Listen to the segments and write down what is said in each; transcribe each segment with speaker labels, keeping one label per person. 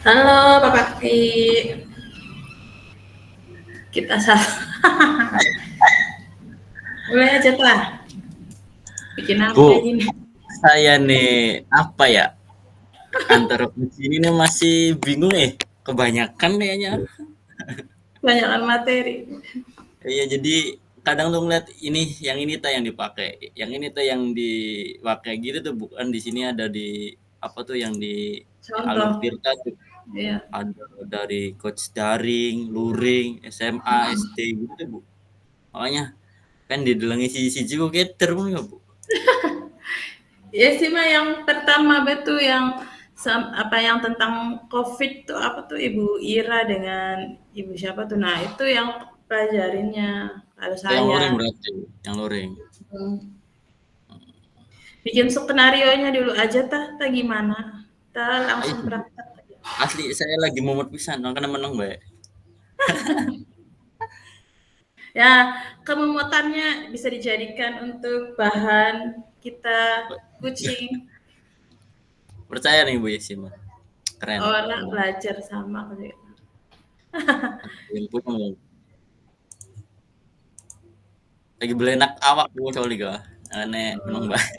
Speaker 1: Halo Pak Bakti, kita mulai aja lah. Bikin apa
Speaker 2: Bu,
Speaker 1: ini?
Speaker 2: saya nih apa ya? Antara puisi ini nih masih bingung kebanyakan kayaknya.
Speaker 1: Banyakan materi.
Speaker 2: Iya, jadi kadang tuh ngeliat ini, yang ini tuh yang dipakai, yang ini tuh yang dipakai gitu tuh bukan di sini ada di apa tuh yang di Alur
Speaker 1: Contoh,
Speaker 2: Tirta tuh
Speaker 1: ya.
Speaker 2: ada dari coach daring, luring, SMA, SD gitu tuh Bu. Makanya kan didelengi si juga keter pun ya Bu.
Speaker 1: Ya sih mah yang pertama betul yang apa yang tentang COVID tuh apa tuh Ibu Ira dengan Ibu siapa tuh? Nah itu yang pelajarinnya kalau
Speaker 2: Oh, yang luring
Speaker 1: saya.
Speaker 2: berarti, yang luring.
Speaker 1: Hmm. Bikin skenario nya dulu aja tah gimana? Tah
Speaker 2: Ah,
Speaker 1: langsung
Speaker 2: itu Bu.
Speaker 1: praktek.
Speaker 2: Asli saya lagi mumet pisan, makanya menang bae.
Speaker 1: Ya, kememuatannya bisa dijadikan untuk bahan kita kucing.
Speaker 2: Percaya nih Bu Yesi mah. Keren.
Speaker 1: Orang belajar sama gitu.
Speaker 2: Yang punya mau lagi belenak awak Bu soalnya ga. Aneh menang
Speaker 1: Hmm.
Speaker 2: bae.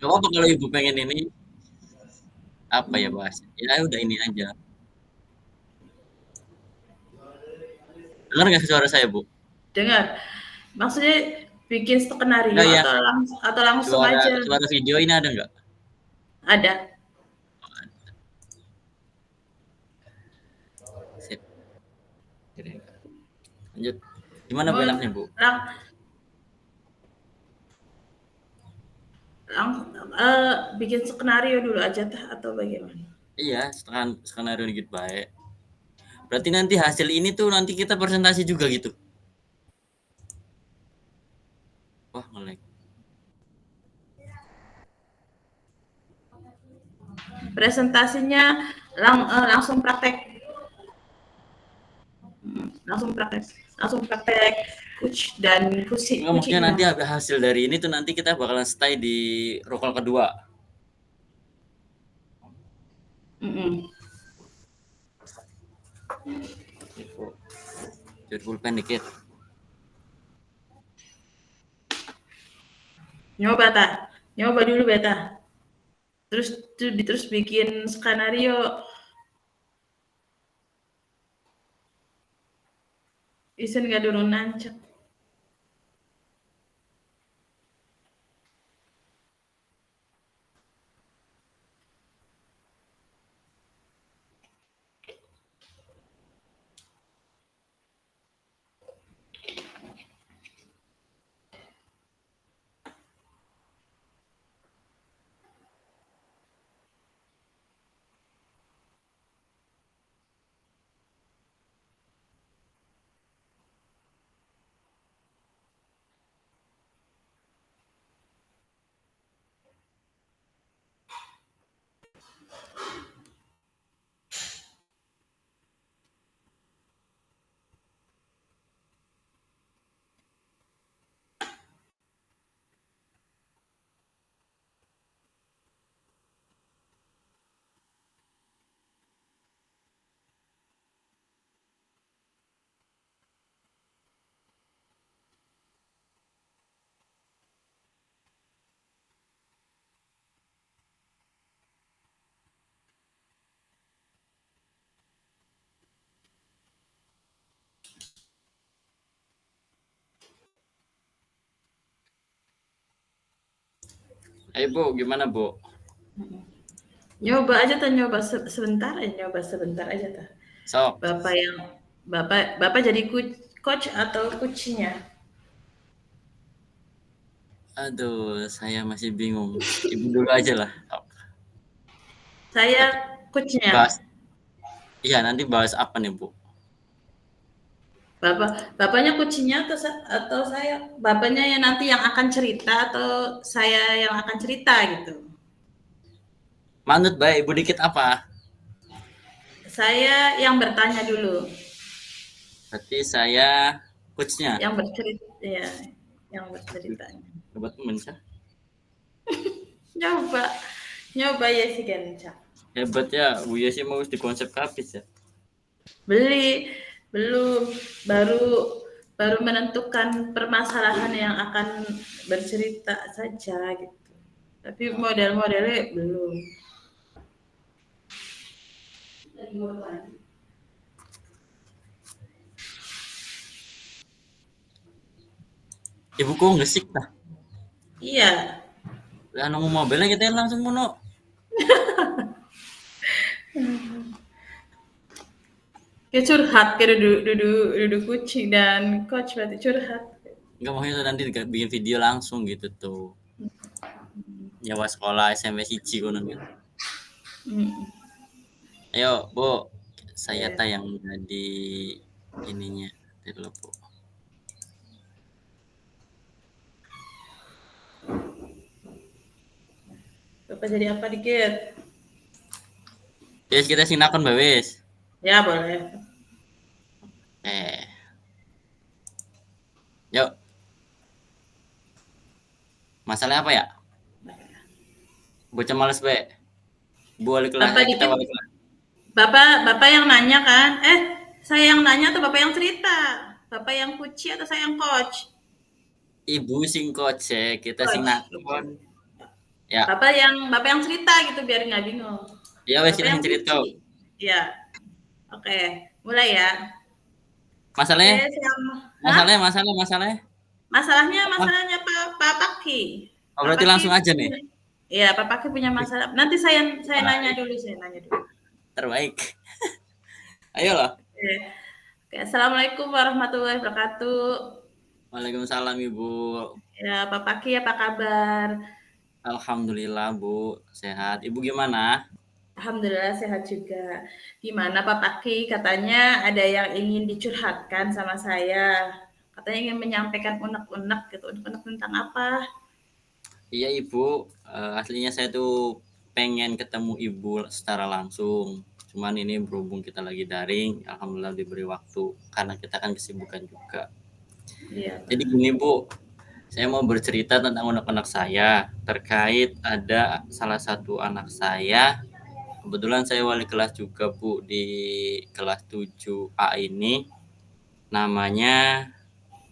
Speaker 2: Gak apa-apa kalau Ibu pengen ini apa ya bahas. Ya udah ini aja. Dengar nggak suara saya Bu?
Speaker 1: Dengar, maksudnya bikin
Speaker 2: Enggak
Speaker 1: skenario
Speaker 2: ya.
Speaker 1: atau langsung
Speaker 2: Suara
Speaker 1: aja
Speaker 2: suara video ini ada nggak?
Speaker 1: ada.
Speaker 2: Sip. Lanjut. Gimana Bu
Speaker 1: Mau
Speaker 2: enaknya Bu?
Speaker 1: lang, bikin skenario dulu aja tah atau bagaimana?
Speaker 2: Iya, skenario dikit baik. Berarti nanti hasil ini tuh nanti kita presentasi juga gitu. Wah, ngelag.
Speaker 1: Presentasinya langsung praktek, langsung praktek dan
Speaker 2: Enggak, maksudnya nanti
Speaker 1: kucingnya.
Speaker 2: hasil dari ini tuh nanti kita bakalan stay di rokal kedua.
Speaker 1: Mm-mm.
Speaker 2: Gitu. Jadi pulpen dikit.
Speaker 1: Nyoba ta, nyoba dulu beta. Terus bikin skenario. Isen nggak dulu nancep.
Speaker 2: Ayo Bu, gimana Bu?
Speaker 1: Nyoba aja tuh nyoba sebentar aja, nyoba sebentar aja tuh.
Speaker 2: Sok.
Speaker 1: Bapak yang bapak jadi coach atau coachnya?
Speaker 2: Aduh, saya masih bingung. Ibu dulu aja lah. Sok.
Speaker 1: Saya
Speaker 2: Tapi bahas,
Speaker 1: coachnya.
Speaker 2: iya nanti bahas apa nih Bu?
Speaker 1: Bapaknya coachnya atau saya? Bapaknya yang nanti yang akan cerita atau saya yang akan cerita gitu?
Speaker 2: Manut baik, Ibu dikit apa?
Speaker 1: Saya yang bertanya dulu,
Speaker 2: Berarti saya coachnya.
Speaker 1: yang bercerita ya, yang berceritanya.
Speaker 2: Dapat temen sah.
Speaker 1: Nyoba, nyoba ya si Genca.
Speaker 2: Hebat ya, Bu Yesi mau di konsep kapis ya.
Speaker 1: Beli, belum, baru baru menentukan permasalahan yang akan bercerita saja gitu. Tapi model-modelnya belum.
Speaker 2: Ibu kok ngesik tah?
Speaker 1: Iya,
Speaker 2: Lah nunggu mobilnya kita langsung mono.
Speaker 1: kayak curhat, kayak duduk kucing dan coach berarti curhat.
Speaker 2: Enggak mau itu nanti bikin video langsung gitu tuh. Nyawa sekolah SMP siji kono gitu.
Speaker 1: Hmm.
Speaker 2: Ayo, Bu. Saya
Speaker 1: Ya.
Speaker 2: tayang di ininya. Dulu, Bu.
Speaker 1: Bapak jadi apa dikit?
Speaker 2: Wis kita sinakon Mbak wis.
Speaker 1: Ya boleh.
Speaker 2: Eh, yuk. Masalahnya apa ya? Bocah males, Be. Balik lah,
Speaker 1: Bapak
Speaker 2: kita
Speaker 1: dikit.
Speaker 2: balik lah.
Speaker 1: Bapak yang nanya kan? Saya yang nanya atau bapak yang cerita? Bapak yang kuci atau saya yang coach?
Speaker 2: Ibu sing kocek, kita sing
Speaker 1: Coach.
Speaker 2: nakon. Ya,
Speaker 1: Bapak yang cerita gitu biar nggak bingung.
Speaker 2: ya wes
Speaker 1: Bapak
Speaker 2: kita
Speaker 1: yang
Speaker 2: sing cerita.
Speaker 1: kuci. Ya, oke. Mulai ya. Oke,
Speaker 2: Masalahnya,
Speaker 1: Hah?
Speaker 2: masalahnya. Apa?
Speaker 1: Masalahnya Pak Paki.
Speaker 2: Oh,
Speaker 1: Pak
Speaker 2: berarti
Speaker 1: Paki
Speaker 2: langsung aja nih.
Speaker 1: Iya, Pak Paki punya masalah. Nanti saya nanya
Speaker 2: Baik,
Speaker 1: dulu, saya nanya dulu.
Speaker 2: terbaik. Ayo loh.
Speaker 1: Oke. Oke, Assalamualaikum warahmatullahi wabarakatuh.
Speaker 2: Waalaikumsalam Ibu.
Speaker 1: Ya, Pak Paki apa kabar?
Speaker 2: Alhamdulillah Bu, sehat. Ibu gimana?
Speaker 1: Alhamdulillah sehat juga. Gimana Pak Paki? Katanya ada yang ingin dicurhatkan sama saya. Katanya ingin menyampaikan unek-unek gitu. Unek-unek tentang apa?
Speaker 2: Iya Ibu, aslinya saya tuh pengen ketemu Ibu secara langsung. Cuman ini berhubung kita lagi daring, alhamdulillah diberi waktu karena kita kan kesibukan juga.
Speaker 1: Iya,
Speaker 2: Jadi
Speaker 1: Pak.
Speaker 2: gini Bu, saya mau bercerita tentang anak-anak saya terkait ada salah satu anak saya. Kebetulan saya wali kelas juga Bu di kelas 7A ini. Namanya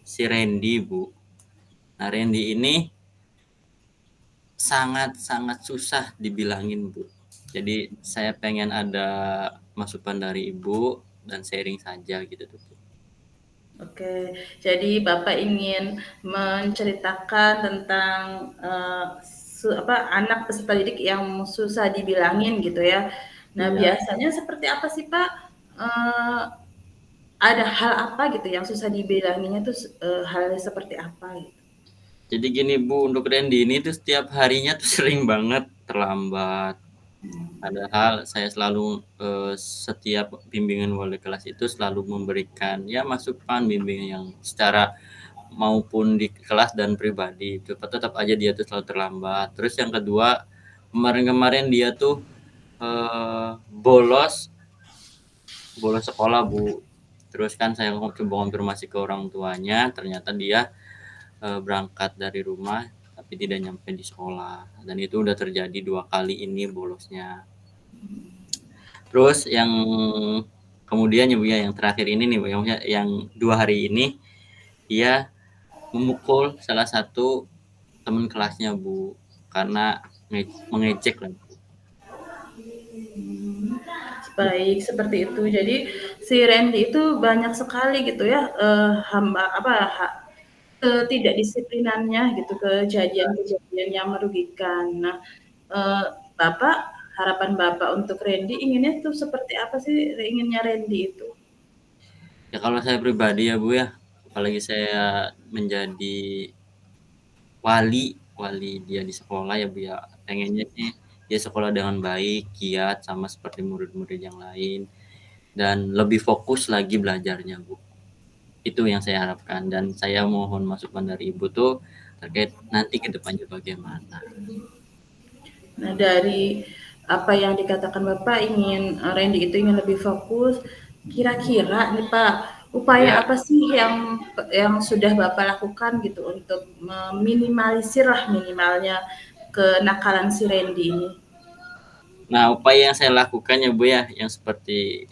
Speaker 2: si Randy Bu. Nah Randy ini sangat-sangat susah dibilangin Bu. Jadi saya pengen ada masukan dari Ibu dan sharing saja gitu tuh Bu.
Speaker 1: Oke, jadi Bapak ingin menceritakan tentang anak peserta didik yang susah dibilangin gitu ya. Nah,
Speaker 2: Iya.
Speaker 1: biasanya seperti apa sih Pak? Eh, ada hal apa gitu yang susah dibilanginnya tuh halnya seperti apa gitu?
Speaker 2: Jadi gini Bu, untuk Randy ini tuh setiap harinya tuh sering banget terlambat. Padahal saya selalu setiap bimbingan wali kelas itu selalu memberikan ya masukan bimbingan yang secara maupun di kelas dan pribadi. Tetap aja dia tuh selalu terlambat. Terus yang kedua, kemarin-kemarin dia tuh bolos sekolah Bu. Terus kan saya coba konfirmasi ke orang tuanya, ternyata dia berangkat dari rumah tapi tidak nyampe di sekolah, dan itu udah terjadi 2 kali ini bolosnya. Terus yang kemudian ya Bu ya, yang terakhir ini nih Bu, yang 2 hari ini dia memukul salah satu teman kelasnya Bu, karena mengejek lah.
Speaker 1: Baik, seperti itu. Jadi si Randy itu banyak sekali gitu ya ketidakdisiplinannya gitu, kejadian-kejadian yang merugikan. Nah, Bapak, harapan Bapak untuk Randy inginnya tuh seperti apa sih inginnya Randy itu?
Speaker 2: Ya kalau saya pribadi ya Bu ya, apalagi saya menjadi wali dia di sekolah ya Bu ya, pengennya sih dia sekolah dengan baik, giat sama seperti murid-murid yang lain, dan lebih fokus lagi belajarnya Bu. Itu yang saya harapkan, dan saya mohon masukan dari Ibu tuh terkait nanti ke depannya bagaimana.
Speaker 1: Nah, dari apa yang dikatakan Bapak ingin Randy itu ingin lebih fokus, kira-kira nih Pak, upaya
Speaker 2: Ya,
Speaker 1: apa sih yang sudah Bapak lakukan gitu untuk meminimalisir lah minimalnya kenakalan si Randy ini?
Speaker 2: Nah, upaya yang saya lakukan ya Bu ya, yang seperti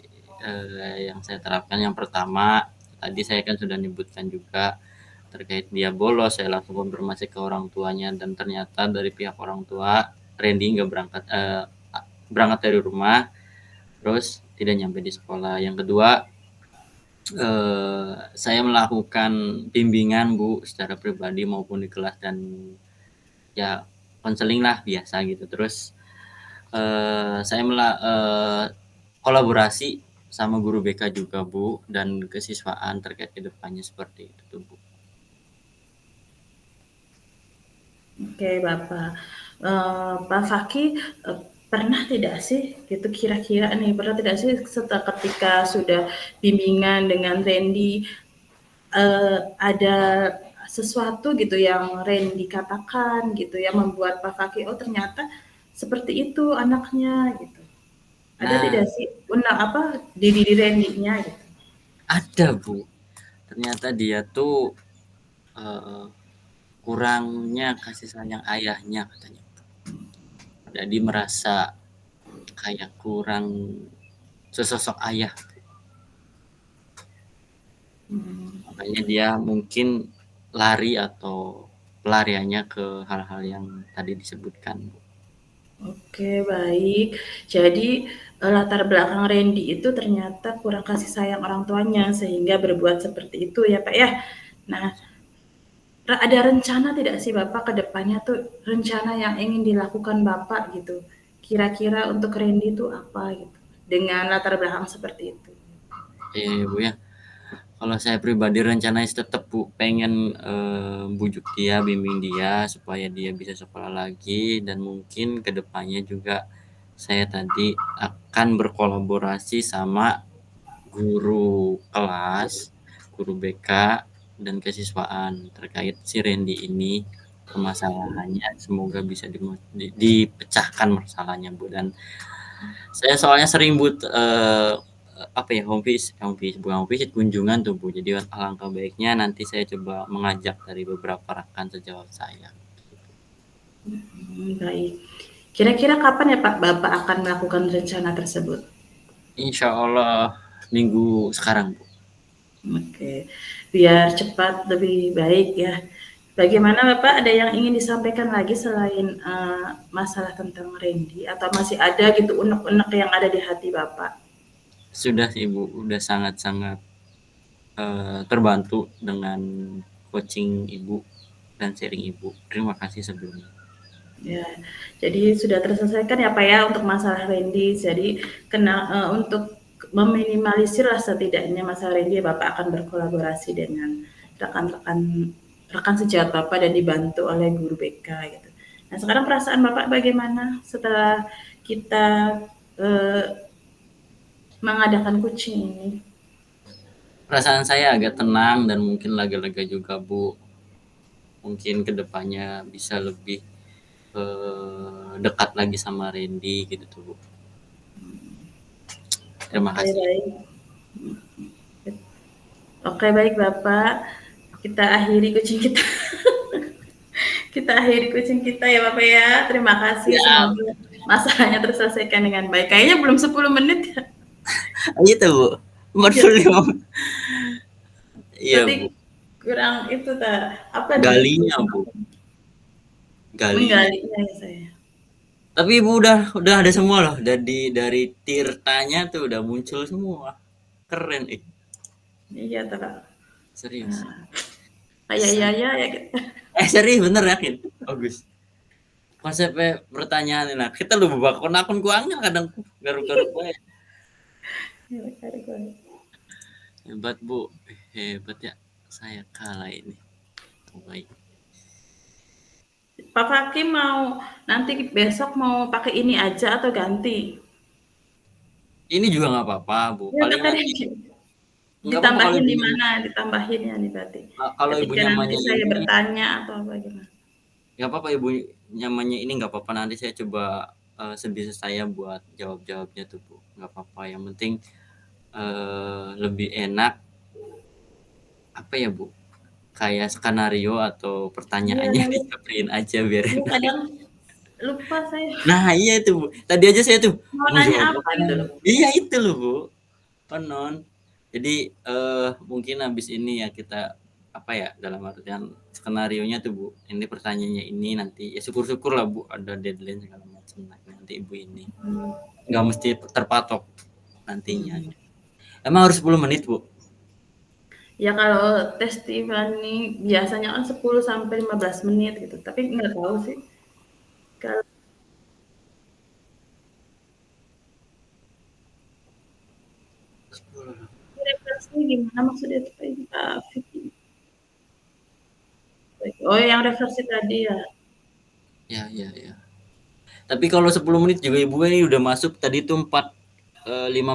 Speaker 2: yang saya terapkan, yang pertama tadi saya kan sudah menyebutkan juga terkait dia bolos, saya langsung konfirmasi ke orang tuanya dan ternyata dari pihak orang tua Randy nggak berangkat dari rumah, terus tidak nyampe di sekolah. Yang kedua, saya melakukan bimbingan Bu secara pribadi maupun di kelas dan ya konseling lah biasa gitu. Terus saya kolaborasi sama guru BK juga Bu dan kesiswaan terkait kedepannya seperti itu tuh Bu.
Speaker 1: Oke Bapak. Pak Faki, pernah tidak sih gitu kira-kira nih, pernah tidak sih setelah ketika sudah bimbingan dengan Randy, ada sesuatu gitu yang Randy katakan gitu yang membuat Pak Faki, oh ternyata seperti itu anaknya gitu. Ada
Speaker 2: Nah,
Speaker 1: tidak sih di diri Randy-nya gitu?
Speaker 2: ada Bu. Ternyata dia tuh eh, kurangnya kasih sayang ayahnya katanya. Jadi merasa kayak kurang sesosok ayah.
Speaker 1: Hmm.
Speaker 2: Makanya dia mungkin lari atau pelariannya ke hal-hal yang tadi disebutkan.
Speaker 1: Oke, baik. Jadi, latar belakang Randy itu ternyata kurang kasih sayang orang tuanya sehingga berbuat seperti itu ya, Pak, ya. Nah, ada rencana tidak sih Bapak ke depannya tuh, rencana yang ingin dilakukan Bapak gitu, kira-kira untuk Randy itu apa gitu, dengan latar belakang seperti itu?
Speaker 2: Bu ya. Kalau saya pribadi rencananya tetap Bu pengen bujuk dia, bimbing dia supaya dia bisa sekolah lagi dan mungkin kedepannya juga saya tadi akan berkolaborasi sama guru kelas, guru BK dan kesiswaan terkait si Randy ini permasalahannya semoga bisa dipecahkan masalahnya Bu dan saya soalnya sering apa ya bukan home visit kunjungan tuh Bu. Jadi alangkah baiknya nanti saya coba mengajak dari beberapa rekan sejawat saya.
Speaker 1: Baik. Kira-kira kapan ya Pak Bapak akan melakukan rencana tersebut?
Speaker 2: Insya Allah minggu sekarang Bu.
Speaker 1: Oke, biar cepat lebih baik ya. Bagaimana Bapak, ada yang ingin disampaikan lagi selain masalah tentang Randy atau masih ada gitu unek-unek yang ada di hati Bapak?
Speaker 2: Sudah sih Bu, udah sangat-sangat terbantu dengan coaching Ibu dan sharing Ibu. Terima kasih sebelumnya.
Speaker 1: Ya, jadi sudah terselesaikan ya Pak ya untuk masalah Randy. Jadi untuk meminimalisir lah setidaknya masalah Randy, Bapak akan berkolaborasi dengan rekan-rekan rekan sejawat Bapak dan dibantu oleh guru BK gitu. Nah sekarang perasaan Bapak bagaimana setelah kita eh, mengadakan coaching ini?
Speaker 2: Perasaan saya agak tenang dan mungkin lega-lega juga Bu. Mungkin kedepannya bisa lebih dekat lagi sama Randy gitu tuh Bu. Terima
Speaker 1: Oke
Speaker 2: kasih.
Speaker 1: baik, oke baik Bapak, kita akhiri coaching kita. Kita akhiri kucing kita ya Bapak ya. Terima kasih.
Speaker 2: Ya,
Speaker 1: Semoga masalahnya terselesaikan dengan baik. Kayaknya belum 10 menit ya.
Speaker 2: gitu Bu.
Speaker 1: Iya,
Speaker 2: 45. Iya
Speaker 1: berarti
Speaker 2: Bu.
Speaker 1: kurang itu apa
Speaker 2: Galinya Bu. Galinya.
Speaker 1: menggalinya ya saya.
Speaker 2: Tapi Ibu udah ada semua loh. Dari tirtanya tuh udah muncul semua. Keren
Speaker 1: Iya toh.
Speaker 2: serius.
Speaker 1: Nah, kayak ya ya ya.
Speaker 2: Serius bener yakin. Bagus. Konsepnya pertanyaan nah kita lu bakon akun ku angel kadang garuk-garuk bae. Hebat Bu. Hebat ya. Saya kalah ini. Baik.
Speaker 1: Pak Faki mau nanti besok mau pakai ini aja atau ganti?
Speaker 2: Ini juga nggak apa-apa Bu.
Speaker 1: Ya
Speaker 2: Paling
Speaker 1: kata
Speaker 2: nanti nggak apa-apa kalau
Speaker 1: ditambahin di
Speaker 2: ibunya
Speaker 1: mana? Ditambahin ya nih berarti.
Speaker 2: kalau ibu
Speaker 1: Ketika nanti
Speaker 2: nyamannya
Speaker 1: saya
Speaker 2: ini
Speaker 1: bertanya atau apa gimana?
Speaker 2: nggak apa-apa ibu nyamannya ini nggak apa-apa nanti saya coba sebisa saya buat jawab-jawabnya tuh Bu. Nggak apa-apa. Yang penting lebih enak apa ya Bu? Kayak skenario atau
Speaker 1: Iya,
Speaker 2: pertanyaannya
Speaker 1: nulis.
Speaker 2: dicapriin aja biar
Speaker 1: Iya
Speaker 2: enak.
Speaker 1: kadang Lupa saya.
Speaker 2: Nah, iya itu, Bu. Tadi aja saya tuh,
Speaker 1: Mau
Speaker 2: mau
Speaker 1: nanya
Speaker 2: jawab
Speaker 1: apa
Speaker 2: apa
Speaker 1: gitu
Speaker 2: ya?
Speaker 1: loh.
Speaker 2: Iya itu loh, Bu, penon. Jadi, mungkin habis ini ya kita, apa ya, dalam artian skenarionya tuh, Bu, ini pertanyaannya ini nanti ya syukur-syukur lah, Bu, ada deadline segala macam nanti Ibu ini.
Speaker 1: Hmm.
Speaker 2: Nggak mesti terpatok nantinya.
Speaker 1: Hmm.
Speaker 2: Emang harus 10 menit, Bu?
Speaker 1: Ya kalau testimoni biasanya kan 10 sampai 15 menit gitu, tapi nggak tahu sih kalau
Speaker 2: 10.
Speaker 1: refleksinya gimana maksudnya tuh Kak Vicky? Oh yang refleksi tadi ya?
Speaker 2: Ya, ya, ya. Tapi kalau 10 menit juga Ibu ini udah masuk tadi tuh 5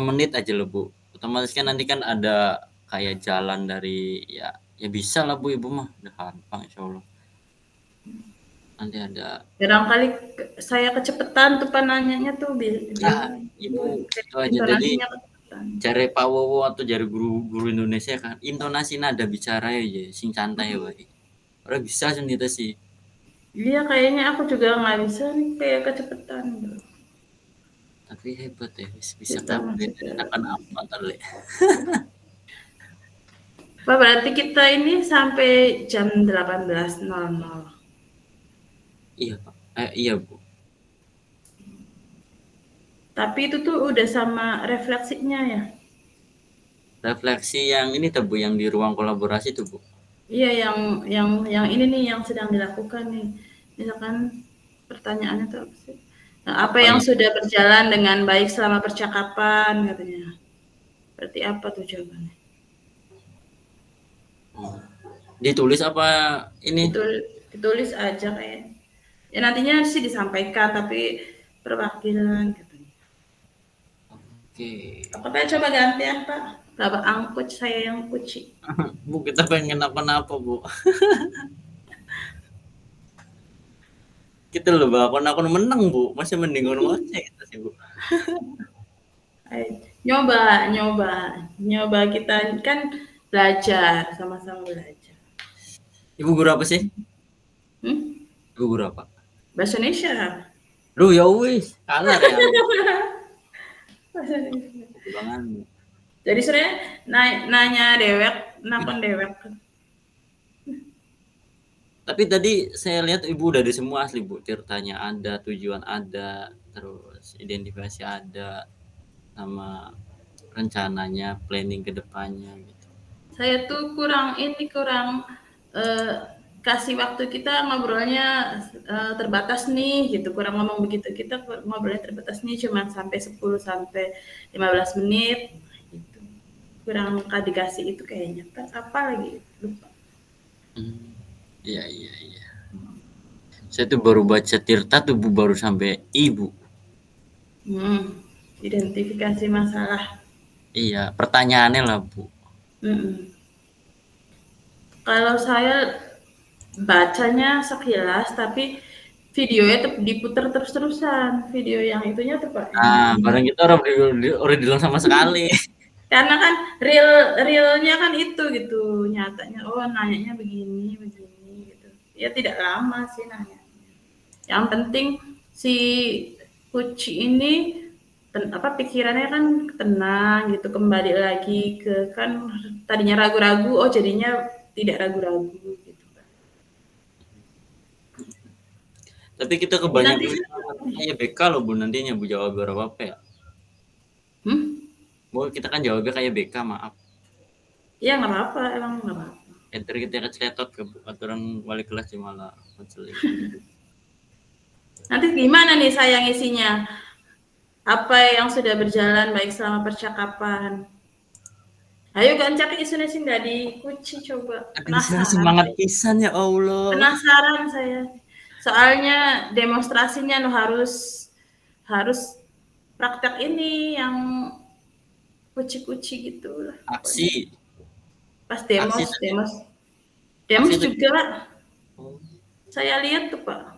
Speaker 2: menit aja loh, Bu. Otomatis kan nanti kan ada kayak jalan dari ya ya bisa lah Bu Ibu mah, udah gampang insya Allah. Nanti ada
Speaker 1: Barangkali saya kecepatan tuh penanyanya tuh
Speaker 2: nah Ibu itu aja tadi
Speaker 1: intonasinya kecepatan.
Speaker 2: cari Pak Wowo atau cari guru-guru Indonesia kan intonasi nada bicara ya sing santai wae. Ora bisa sendiri sih.
Speaker 1: Iya kayaknya aku juga nggak bisa nih kayak kecepatan gitu.
Speaker 2: Tapi hebat ya, bisa
Speaker 1: Kita
Speaker 2: kabeh
Speaker 1: masih ke
Speaker 2: akan apa tadi.
Speaker 1: Pak, berarti kita ini sampai jam 18.00.
Speaker 2: Iya, Pak. Iya, Bu.
Speaker 1: Tapi itu tuh udah sama refleksinya ya?
Speaker 2: Refleksi yang ini tuh Bu, yang di ruang kolaborasi tuh Bu.
Speaker 1: Iya yang ini nih yang sedang dilakukan nih. Misalkan pertanyaannya tuh apa sih? Nah, apa
Speaker 2: Apa
Speaker 1: yang
Speaker 2: yang
Speaker 1: sudah berjalan dengan baik selama percakapan katanya. Berarti apa tuh jawabannya?
Speaker 2: oh, ditulis apa ini?
Speaker 1: Itu ditulis aja kayak. Ya nantinya sih disampaikan tapi perwakilan katanya.
Speaker 2: Oke.
Speaker 1: Apa coba gantian Pak? Bapak angkut saya yang kuci.
Speaker 2: Bu, kita pengen apa-apa, Bu. Kita loh bakon-akon menang, Bu. Masih mending ngono aja kita sih, Bu.
Speaker 1: Ayo, nyoba kita kan belajar sama-sama belajar.
Speaker 2: Ibu guru apa sih?
Speaker 1: Hmm?
Speaker 2: Ibu guru apa?
Speaker 1: Bahasa Indonesia.
Speaker 2: Duh, ya wis, kalah ya.
Speaker 1: Bahasa Indonesia.
Speaker 2: Bangan.
Speaker 1: Jadi sebenarnya nanya dewek, nakon dewek.
Speaker 2: Tapi tadi saya lihat Ibu udah ada semua asli, Bu. Ceritanya ada, tujuan ada, terus identifikasi ada, sama rencananya, planning ke depannya gitu.
Speaker 1: Saya tuh kurang eh, kasih waktu kita ngobrolnya terbatas nih gitu. Kurang ngomong begitu. Kita ngobrolnya terbatas nih cuma sampai 10 sampai 15 menit gitu. Kurang dikasih itu kayaknya. Apa lagi? Lupa.
Speaker 2: Iya, iya, iya. Saya tuh baru baca Tirta tuh Bu, baru sampai Ibu.
Speaker 1: Identifikasi masalah.
Speaker 2: Iya, pertanyaannya lah Bu.
Speaker 1: Mm-mm. Kalau saya bacanya sekilas, tapi videonya diputar terus-terusan. Video yang itunya tuh Pak, yang
Speaker 2: Nah, barang kita orang bilang sama sekali.
Speaker 1: karena kan realnya kan itu gitu, nyatanya. Oh, nanyanya begini, begini gitu. Ya tidak lama sih nanya. Yang penting si Kuci ini pikirannya kan tenang gitu, kembali lagi ke kan tadinya ragu-ragu, oh jadinya tidak ragu-ragu gitu.
Speaker 2: Tapi kita
Speaker 1: Nanti
Speaker 2: kebanyakan kayak BK loh Bu nantinya Bu jawab berapa apa ya? Bu, kita kan jawabnya kayak BK, maaf.
Speaker 1: Ya nggak apa-apa, emang nggak apa-apa.
Speaker 2: Enter kita kecetot ke aturan wali kelas sih malah konseling.
Speaker 1: Nanti gimana nih saya ngisinya? Apa yang sudah berjalan baik selama percakapan? Ayo gancak isunya sih nggak dikunci coba.
Speaker 2: Aduh, saya
Speaker 1: Penasaran
Speaker 2: semangat
Speaker 1: saya.
Speaker 2: pisan ya Allah.
Speaker 1: Penasaran saya. Soalnya demonstrasinya harus harus praktek ini yang kuci-kuci gitu lah pokoknya.
Speaker 2: Aksi,
Speaker 1: Pas
Speaker 2: aksi
Speaker 1: demos,
Speaker 2: tadi.
Speaker 1: demos,
Speaker 2: Aksi
Speaker 1: demos
Speaker 2: itu.
Speaker 1: juga
Speaker 2: Oh.
Speaker 1: saya lihat tuh Pak.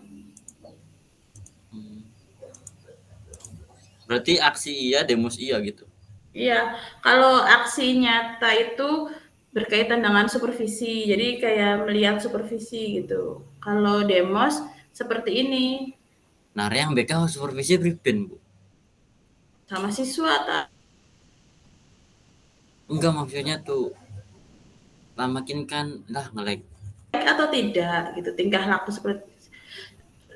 Speaker 2: Berarti aksi iya, demos iya gitu.
Speaker 1: Iya, kalau aksi nyata itu berkaitan dengan supervisi, jadi kayak melihat supervisi gitu. Kalau demos seperti ini,
Speaker 2: Nah, yang BK supervisi priben, Bu?
Speaker 1: Sama siswa tak?
Speaker 2: Enggak, maksudnya tuh makin kan lah nge-lag.
Speaker 1: Atau tidak gitu tingkah laku seperti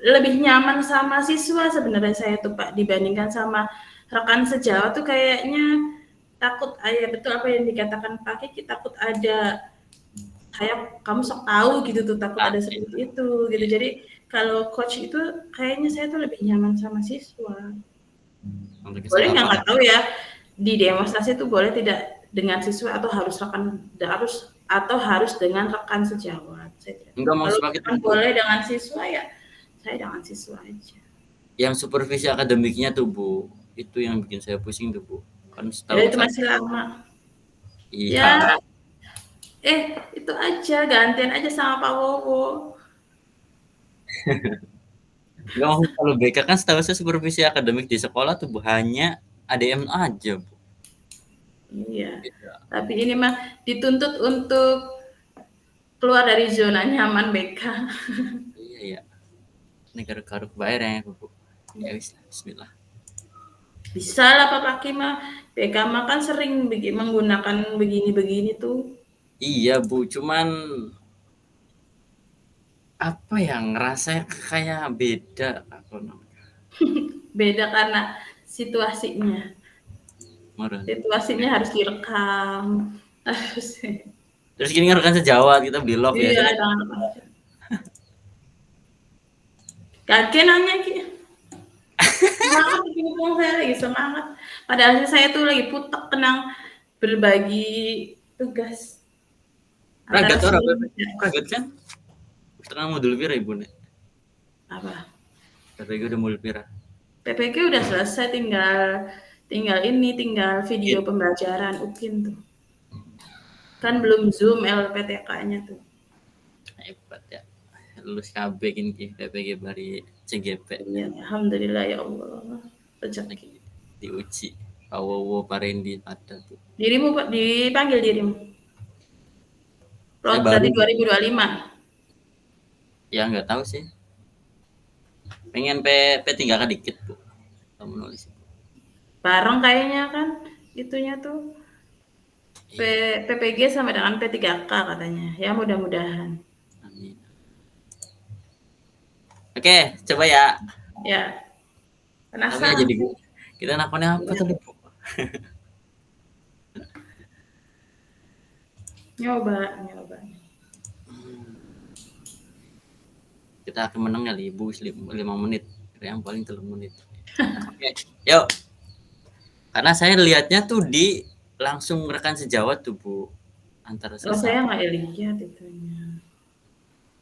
Speaker 1: lebih nyaman sama siswa sebenarnya saya tuh Pak dibandingkan sama rekan sejawat tuh kayaknya takut ayah betul apa yang dikatakan Pak Kiki takut ada kayak kamu sok tahu gitu tuh takut
Speaker 2: Ah,
Speaker 1: ada
Speaker 2: iya,
Speaker 1: seperti itu gitu
Speaker 2: iya.
Speaker 1: jadi kalau coach itu kayaknya saya tuh lebih nyaman sama siswa
Speaker 2: Untuk
Speaker 1: boleh
Speaker 2: apa?
Speaker 1: nggak tahu ya di demonstrasi itu boleh tidak dengan siswa atau harus dengan rekan sejawat saya tidak tahu
Speaker 2: Enggak mau
Speaker 1: kalau
Speaker 2: sepaket itu, Bu.
Speaker 1: boleh dengan siswa ya saya dengan siswa aja.
Speaker 2: Yang supervisi akademiknya tuh, Bu. Itu yang bikin saya pusing tuh, Bu. Kan
Speaker 1: Ya
Speaker 2: setahu
Speaker 1: itu
Speaker 2: saya.
Speaker 1: masih lama.
Speaker 2: Iya.
Speaker 1: Ya, itu aja gantian aja sama Pak Wowo.
Speaker 2: Enggak mau kalau BK kan setahu saya supervisi akademik di sekolah tuh, Bu, hanya ADM aja, Bu.
Speaker 1: Iya.
Speaker 2: Beda.
Speaker 1: Tapi ini mah dituntut untuk keluar dari zona nyaman BK.
Speaker 2: Iya, iya. Negara garuk bayar ya, Bu. Ya wis, bismillah.
Speaker 1: Bisa lah Pak Paki mah. BK mah kan sering menggunakan begini-begini tuh.
Speaker 2: Iya, Bu, cuman apa ya ngerasa kayak beda apa namanya.
Speaker 1: Beda karena situasinya.
Speaker 2: Meren.
Speaker 1: Situasinya harus direkam. Harus.
Speaker 2: Terus gini kan rekan sejawat kita beli love ya.
Speaker 1: Iya,
Speaker 2: Saya
Speaker 1: jangan. Kakek nanya Ki. Semangat mumpung saya lagi semangat. Padahal saya tuh lagi putek kenang berbagi tugas antara
Speaker 2: ragat orang
Speaker 1: seluruh
Speaker 2: ragat kan. Tenang modul pira ibu nih.
Speaker 1: apa
Speaker 2: PPG udah modul pira.
Speaker 1: PPG udah selesai tinggal video
Speaker 2: Iya.
Speaker 1: pembelajaran UKIN tuh kan belum Zoom LPTK-nya tuh
Speaker 2: Hebat ya. Lulus KB gini PPG bari CGP.
Speaker 1: ya, alhamdulillah ya Allah rezeki
Speaker 2: Lagi diuji. Pawowo Parendi ada tuh.
Speaker 1: dirimu Pak dipanggil dirimu
Speaker 2: Saya
Speaker 1: plot
Speaker 2: baru
Speaker 1: berarti 2025
Speaker 2: ya nggak tahu sih. Pengen P3 kan dikit bu. Kamu nulis.
Speaker 1: bareng kayaknya kan itunya tuh
Speaker 2: Iya.
Speaker 1: PPG sama dengan P3K katanya ya mudah-mudahan
Speaker 2: Amin. Oke, coba ya.
Speaker 1: ya
Speaker 2: Tapi ya
Speaker 1: penasaran
Speaker 2: jadi kita nakonnya apa tadi bu?
Speaker 1: nyoba
Speaker 2: Kita akan menang ya ibu 5 menit. Yang paling 3 menit. Oke, yuk. Karena saya lihatnya tuh di langsung rekan sejawat tuh bu antara
Speaker 1: kalau saya
Speaker 2: sesama.
Speaker 1: nggak lihat itunya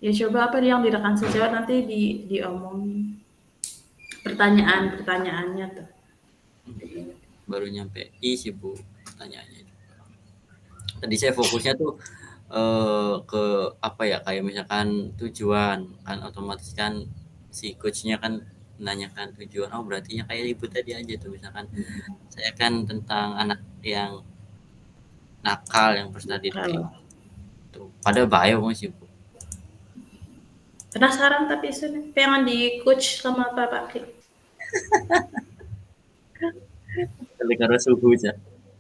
Speaker 1: ya coba apa yang direkam sejawat nanti diomongin pertanyaannya tuh
Speaker 2: Baru nyampe sih bu pertanyaannya. Tadi saya fokusnya tuh ke apa ya kayak misalkan tujuan kan otomatis kan si coachnya kan menanyakan tujuan berarti ya kayak ibu tadi aja tuh misalkan saya kan tentang anak yang nakal yang berstudi kayak
Speaker 1: kalau
Speaker 2: gitu pada bahaya sih bu
Speaker 1: penasaran tapi sudah pengen di coach sama Pak Ki
Speaker 2: karena suhu aja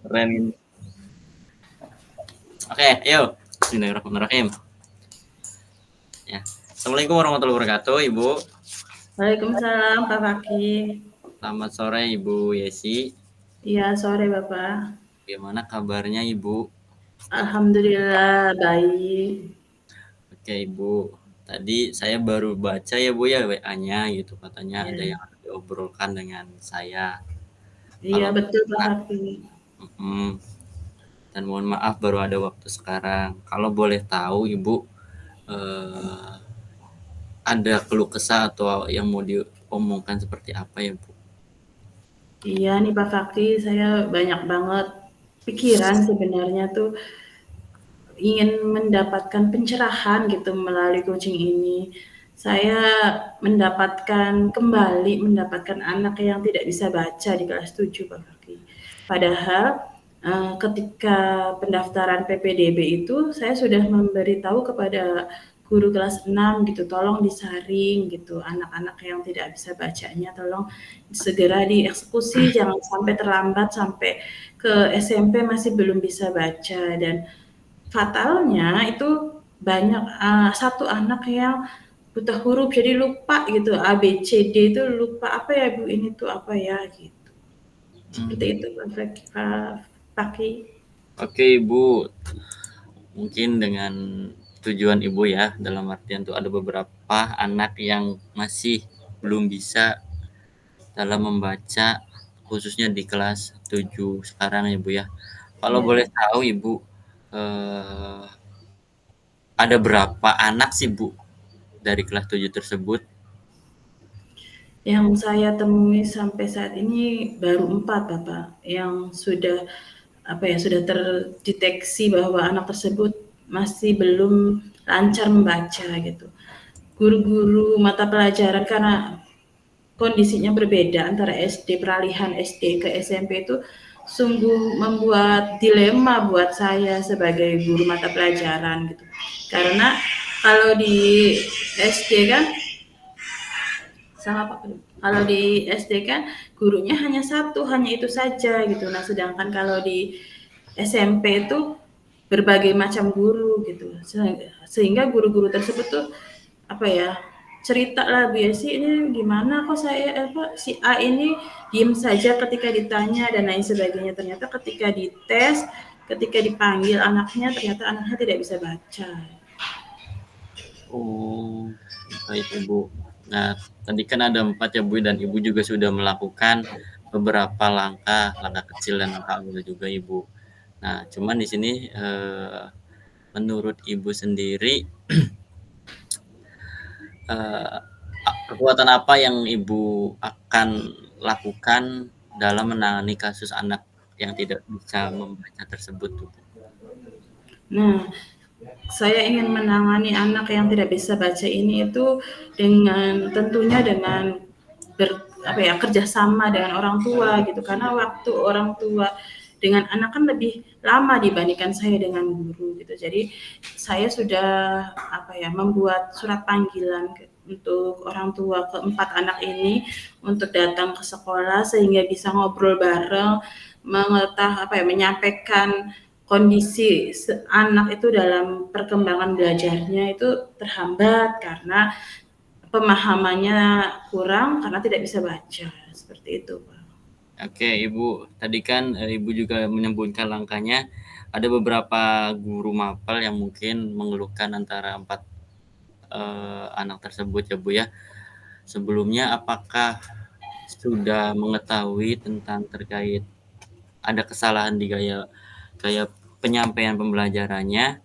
Speaker 2: keren ini. Oke yuk Bismillahirrahmanirrahim ya. Assalamualaikum warahmatullahi wabarakatuh ibu.
Speaker 1: Waalaikumsalam Pak Ki
Speaker 2: Selamat sore Ibu Yesi.
Speaker 1: iya sore Bapak
Speaker 2: Bagaimana kabarnya Ibu?
Speaker 1: alhamdulillah baik
Speaker 2: Oke Ibu. Tadi saya baru baca ya Bu ya WA-nya gitu katanya ada
Speaker 1: ya.
Speaker 2: yang diobrolkan dengan saya.
Speaker 1: Iya
Speaker 2: Kalau
Speaker 1: betul Pak Ki
Speaker 2: dan mohon maaf baru ada waktu sekarang. Kalau boleh tahu Ibu ada keluh kesah atau yang mau diomongkan seperti apa ya Bu?
Speaker 1: iya nih Pak Fakri saya banyak banget pikiran sebenarnya tuh ingin mendapatkan pencerahan gitu melalui coaching ini. Saya mendapatkan anak yang tidak bisa baca di kelas 7 Pak Fakri. Padahal ketika pendaftaran PPDB itu saya sudah memberitahu kepada guru kelas 6 gitu, tolong disaring gitu, anak-anak yang tidak bisa bacanya tolong segera dieksekusi, jangan sampai terlambat sampai ke SMP masih belum bisa baca. Dan fatalnya itu banyak satu anak yang buta huruf jadi lupa gitu, A B C D itu lupa, apa ya Bu ini tuh apa ya gitu. Seperti itu Pak Paki.
Speaker 2: Oke Ibu, mungkin dengan tujuan Ibu ya, dalam artian tuh ada beberapa anak yang masih belum bisa dalam membaca, khususnya di kelas 7 sekarang ya Bu ya. Kalau
Speaker 1: Ya.
Speaker 2: boleh tahu Ibu, ada berapa anak sih Bu dari kelas 7 tersebut?
Speaker 1: Yang saya temui sampai saat ini baru 4 Bapak, yang sudah sudah terdeteksi bahwa anak tersebut masih belum lancar membaca gitu. Guru-guru mata pelajaran karena kondisinya berbeda antara SD, peralihan SD ke SMP itu sungguh membuat dilema buat saya sebagai guru mata pelajaran gitu. Karena kalau di SD kan kalau di SD kan gurunya hanya satu, hanya itu saja gitu. Nah, sedangkan kalau di SMP itu berbagai macam guru gitu. Sehingga guru-guru tersebut tuh cerita lah Bu Yesi, ini gimana kok si A ini diem saja ketika ditanya dan lain sebagainya. Ternyata ketika dites, ketika dipanggil anaknya, ternyata anaknya tidak bisa baca.
Speaker 2: Oh, baik Ibu. Nah, tadi kan ada 4 ya Bu, dan Ibu juga sudah melakukan beberapa langkah kecil dan langkah awal juga Ibu. Nah, cuman di sini menurut Ibu sendiri kekuatan apa yang Ibu akan lakukan dalam menangani kasus anak yang tidak bisa membaca tersebut tuh?
Speaker 1: Nah, saya ingin menangani anak yang tidak bisa baca ini itu tentunya dengan kerjasama dengan orang tua gitu, karena waktu orang tua dengan anak kan lebih lama dibandingkan saya dengan guru gitu. Jadi saya sudah membuat surat panggilan untuk orang tua keempat anak ini untuk datang ke sekolah sehingga bisa ngobrol bareng, menyampaikan kondisi anak itu dalam perkembangan belajarnya itu terhambat karena pemahamannya kurang karena tidak bisa baca, seperti itu Pak.
Speaker 2: Oke Ibu, tadi kan Ibu juga menyebutkan langkahnya, ada beberapa guru mapel yang mungkin mengeluhkan antara 4 anak tersebut ya Bu ya. Sebelumnya apakah sudah mengetahui tentang terkait ada kesalahan di gaya penyampaian pembelajarannya,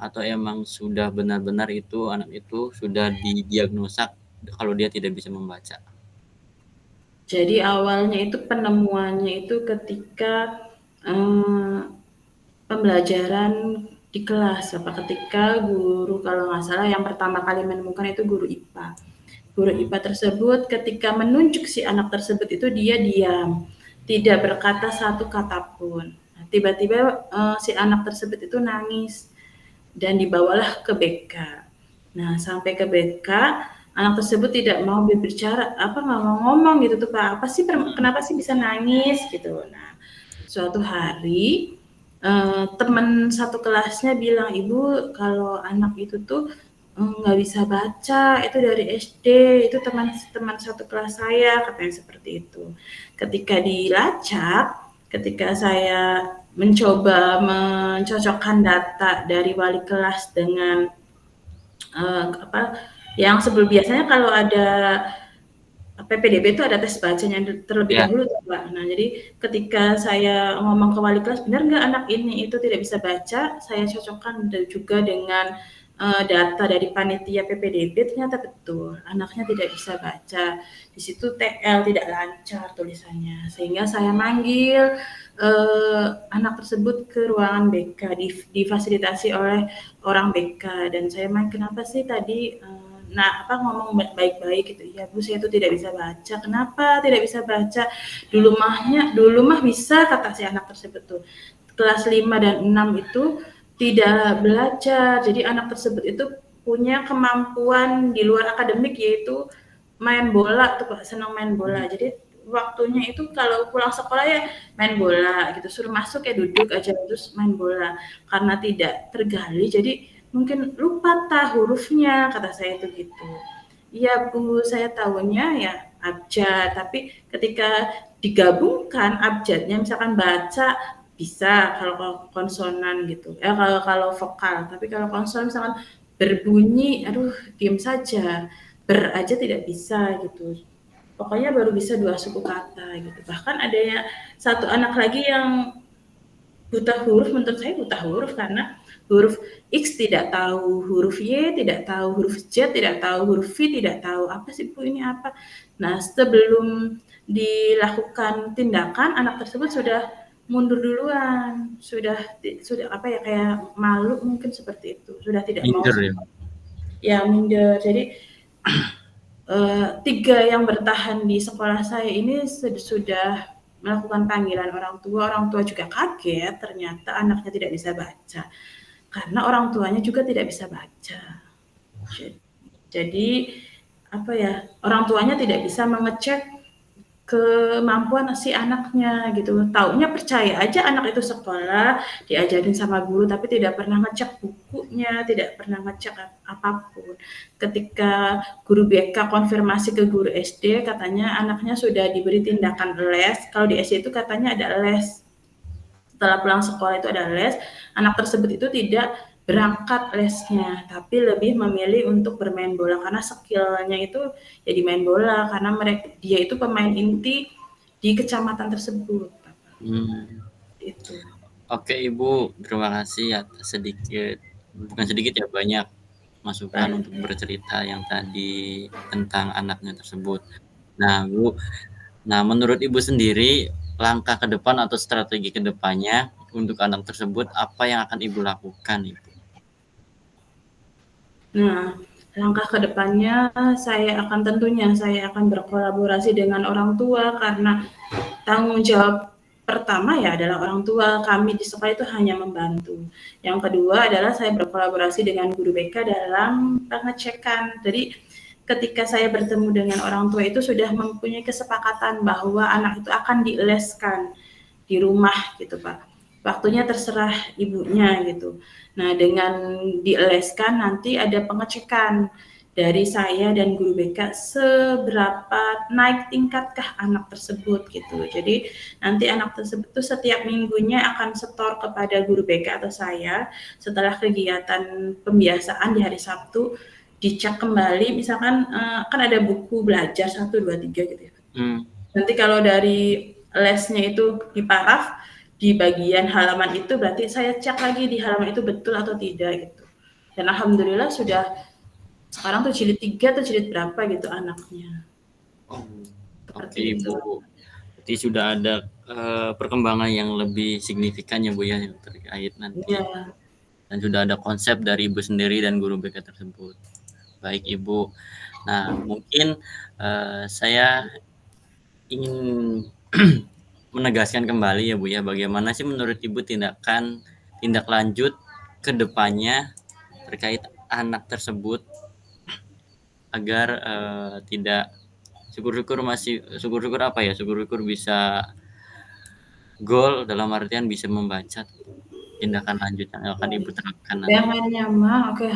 Speaker 2: atau emang sudah benar-benar itu anak itu sudah didiagnosa kalau dia tidak bisa membaca?
Speaker 1: Jadi awalnya itu penemuannya itu ketika pembelajaran di kelas, ketika guru kalau nggak salah yang pertama kali menemukan itu guru IPA. Guru IPA tersebut ketika menunjuk si anak tersebut itu dia diam, tidak berkata satu kata pun. Nah, tiba-tiba si anak tersebut itu nangis dan dibawalah ke BK. Nah, sampai ke BK, anak tersebut tidak mau berbicara, nggak mau ngomong gitu tuh Pak, kenapa sih bisa nangis gitu. Nah, suatu hari teman satu kelasnya bilang, Ibu kalau anak itu tuh nggak bisa baca, itu dari SD, itu teman satu kelas saya, katanya seperti itu. Ketika dilacak, ketika saya mencoba mencocokkan data dari wali kelas dengan yang biasanya kalau ada PPDB itu ada tes bacanya terlebih dahulu Pak. Nah, jadi ketika saya ngomong ke wali kelas, benar nggak anak ini itu tidak bisa baca, saya cocokkan juga dengan data dari panitia PPDB, ternyata betul anaknya tidak bisa baca. Di situ TL tidak lancar tulisannya, sehingga saya manggil anak tersebut ke ruangan BK, difasilitasi oleh orang BK, dan saya kenapa sih tadi ngomong baik-baik gitu. Ya Bu, saya itu tidak bisa baca. Kenapa tidak bisa baca? Dulu mah bisa, kata si anak tersebut tuh. Kelas 5 dan 6 itu tidak belajar. Jadi anak tersebut itu punya kemampuan di luar akademik, yaitu main bola tuh Pak, senang main bola. Jadi waktunya itu kalau pulang sekolah ya main bola gitu, suruh masuk ya duduk aja terus main bola. Karena tidak tergali, jadi mungkin lupa hurufnya, kata saya itu gitu. Iya Bu, saya tahunya ya abjad, tapi ketika digabungkan abjadnya misalkan baca bisa kalau konsonan gitu. Kalau vokal, tapi kalau konsonan misalkan berbunyi, aduh diem saja. Ber aja tidak bisa gitu. Pokoknya baru bisa 2 suku kata gitu. Bahkan ada ya satu anak lagi yang buta huruf, menurut saya buta huruf karena huruf X tidak tahu, huruf Y tidak tahu, huruf Z tidak tahu, huruf V tidak tahu. Apa sih Bu ini apa? Nah, sebelum dilakukan tindakan, anak tersebut sudah mundur duluan, sudah apa ya kayak malu mungkin seperti itu, sudah tidak mau
Speaker 2: Minder ya?
Speaker 1: ya minder. Jadi 3 yang bertahan di sekolah saya ini sudah melakukan panggilan orang tua juga kaget ternyata anaknya tidak bisa baca, karena orang tuanya juga tidak bisa baca. Jadi, apa ya, orang tuanya tidak bisa mengecek kemampuan si anaknya gitu. Taunya percaya aja anak itu sekolah, diajarin sama guru, tapi tidak pernah ngecek bukunya, tidak pernah ngecek apapun. Ketika guru BK konfirmasi ke guru SD, katanya anaknya sudah diberi tindakan les. Kalau di SD itu katanya ada les. Setelah pulang sekolah itu ada les, anak tersebut itu tidak berangkat lesnya, tapi lebih memilih untuk bermain bola karena skill-nya itu jadi main bola karena dia itu pemain inti di kecamatan tersebut. Itu.
Speaker 2: Oke Ibu, terima kasih atas bukan sedikit ya, banyak masukan untuk bercerita yang tadi tentang anaknya tersebut. Nah Bu, menurut Ibu sendiri langkah ke depan atau strategi ke depannya untuk anak tersebut apa yang akan Ibu lakukan Ibu?
Speaker 1: Nah, langkah ke depannya saya akan berkolaborasi dengan orang tua karena tanggung jawab pertama ya adalah orang tua. Kami di sekolah itu hanya membantu. Yang kedua adalah saya berkolaborasi dengan guru BK dalam pengecekan. Jadi ketika saya bertemu dengan orang tua itu sudah mempunyai kesepakatan bahwa anak itu akan dileskan di rumah gitu Pak. Waktunya terserah ibunya gitu. Nah, dengan dileskan nanti ada pengecekan dari saya dan guru BK seberapa naik tingkatkah anak tersebut gitu. Jadi nanti anak tersebut tuh setiap minggunya akan setor kepada guru BK atau saya setelah kegiatan pembiasaan di hari Sabtu dicek kembali misalkan kan ada buku belajar 1, 2, 3 gitu ya. Nanti kalau dari lesnya itu di paraf di bagian halaman itu berarti saya cek lagi di halaman itu betul atau tidak gitu. Dan alhamdulillah sudah sekarang tuh jilid 3 atau jilid berapa gitu anaknya.
Speaker 2: Oke Ibu, berarti sudah ada perkembangan yang lebih signifikan ya Bu ya terkait nanti.
Speaker 1: Ya.
Speaker 2: Dan sudah ada konsep dari Ibu sendiri dan guru BK tersebut. Baik Ibu. Nah, mungkin saya ingin menegaskan kembali ya Bu ya, bagaimana sih menurut Ibu tindak lanjut ke depannya terkait anak tersebut agar tidak syukur-syukur bisa goal dalam artian bisa membaca tindakan lanjut yang akan Ibu terapkan nanti.
Speaker 1: Dangannya mah oke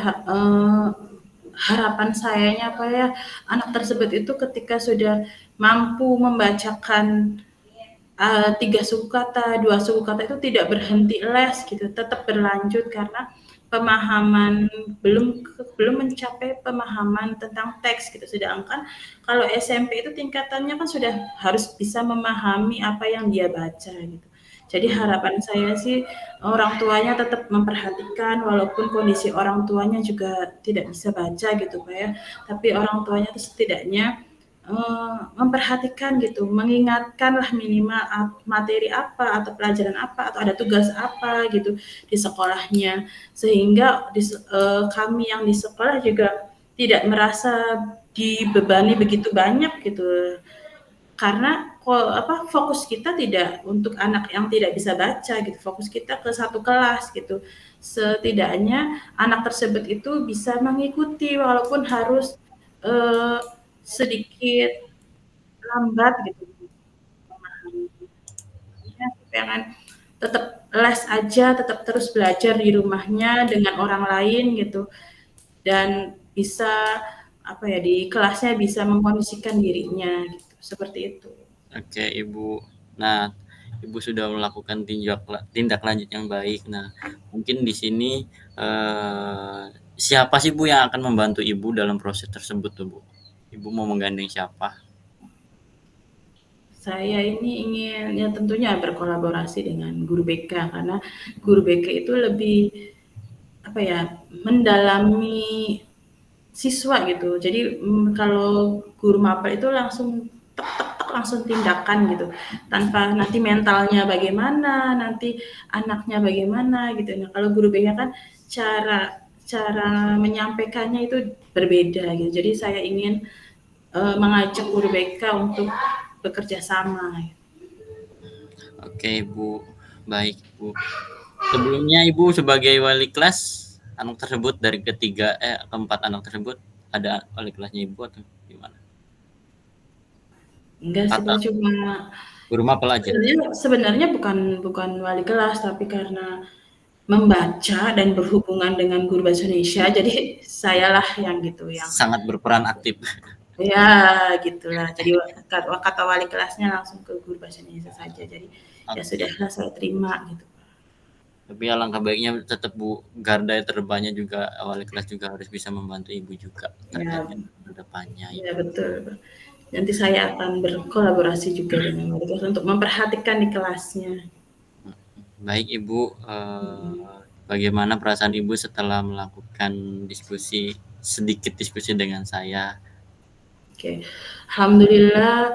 Speaker 1: harapan sayanya apa ya anak tersebut itu ketika sudah mampu membacakan 3 suku kata, 2 suku kata itu tidak berhenti les gitu, tetap berlanjut karena pemahaman belum mencapai pemahaman tentang teks gitu. Sedangkan kalau SMP itu tingkatannya kan sudah harus bisa memahami apa yang dia baca gitu. Jadi harapan saya sih orang tuanya tetap memperhatikan walaupun kondisi orang tuanya juga tidak bisa baca gitu Pak ya. Tapi orang tuanya itu setidaknya memperhatikan gitu, mengingatkanlah minimal materi apa atau pelajaran apa atau ada tugas apa gitu di sekolahnya sehingga kami yang di sekolah juga tidak merasa dibebani begitu banyak gitu karena fokus kita tidak untuk anak yang tidak bisa baca gitu, fokus kita ke satu kelas gitu. Setidaknya anak tersebut itu bisa mengikuti walaupun harus sedikit lambat gitu memahaminya. Pengen tetap les aja, tetap terus belajar di rumahnya dengan orang lain gitu, dan bisa di kelasnya bisa mengkondisikan dirinya gitu, seperti itu.
Speaker 2: Oke, Ibu. Nah, Ibu sudah melakukan tindak lanjut yang baik. Nah, mungkin di sini siapa sih Bu yang akan membantu Ibu dalam proses tersebut tuh Bu? Ibu mau menggandeng siapa?
Speaker 1: Saya ini ingin ya tentunya berkolaborasi dengan guru BK, karena guru BK itu lebih mendalami siswa gitu. Jadi kalau guru mapel itu langsung tek tek tek langsung tindakan gitu, tanpa nanti mentalnya bagaimana, nanti anaknya bagaimana gitu. Nah kalau guru BK kan cara cara menyampaikannya itu berbeda gitu. Jadi saya ingin mengajak guru BK untuk bekerja sama.
Speaker 2: Oke, Ibu. Baik, Bu. Sebelumnya Ibu sebagai wali kelas anak tersebut dari keempat anak tersebut ada wali kelasnya Ibu atau gimana?
Speaker 1: Enggak sih
Speaker 2: Atau
Speaker 1: Pak, cuma
Speaker 2: guru mapel aja?
Speaker 1: sebenarnya bukan bukan wali kelas, tapi karena membaca dan berhubungan dengan guru bahasa Indonesia, jadi sayalah yang gitu, yang
Speaker 2: Sangat berperan aktif.
Speaker 1: ya gitulah. Jadi kata wali kelasnya langsung ke guru bahasa Indonesia saja. Jadi ya
Speaker 2: Oke.
Speaker 1: sudahlah saya terima gitu.
Speaker 2: Tapi alangkah baiknya tetap Bu, garda terdepannya juga wali kelas juga harus bisa membantu Ibu juga terkait
Speaker 1: Ya,
Speaker 2: dengan depannya
Speaker 1: ya
Speaker 2: Ibu.
Speaker 1: betul. Nanti saya akan berkolaborasi juga dengan wali kelas untuk memperhatikan di kelasnya.
Speaker 2: Baik Ibu, bagaimana perasaan Ibu setelah melakukan sedikit diskusi dengan saya?
Speaker 1: Oke, alhamdulillah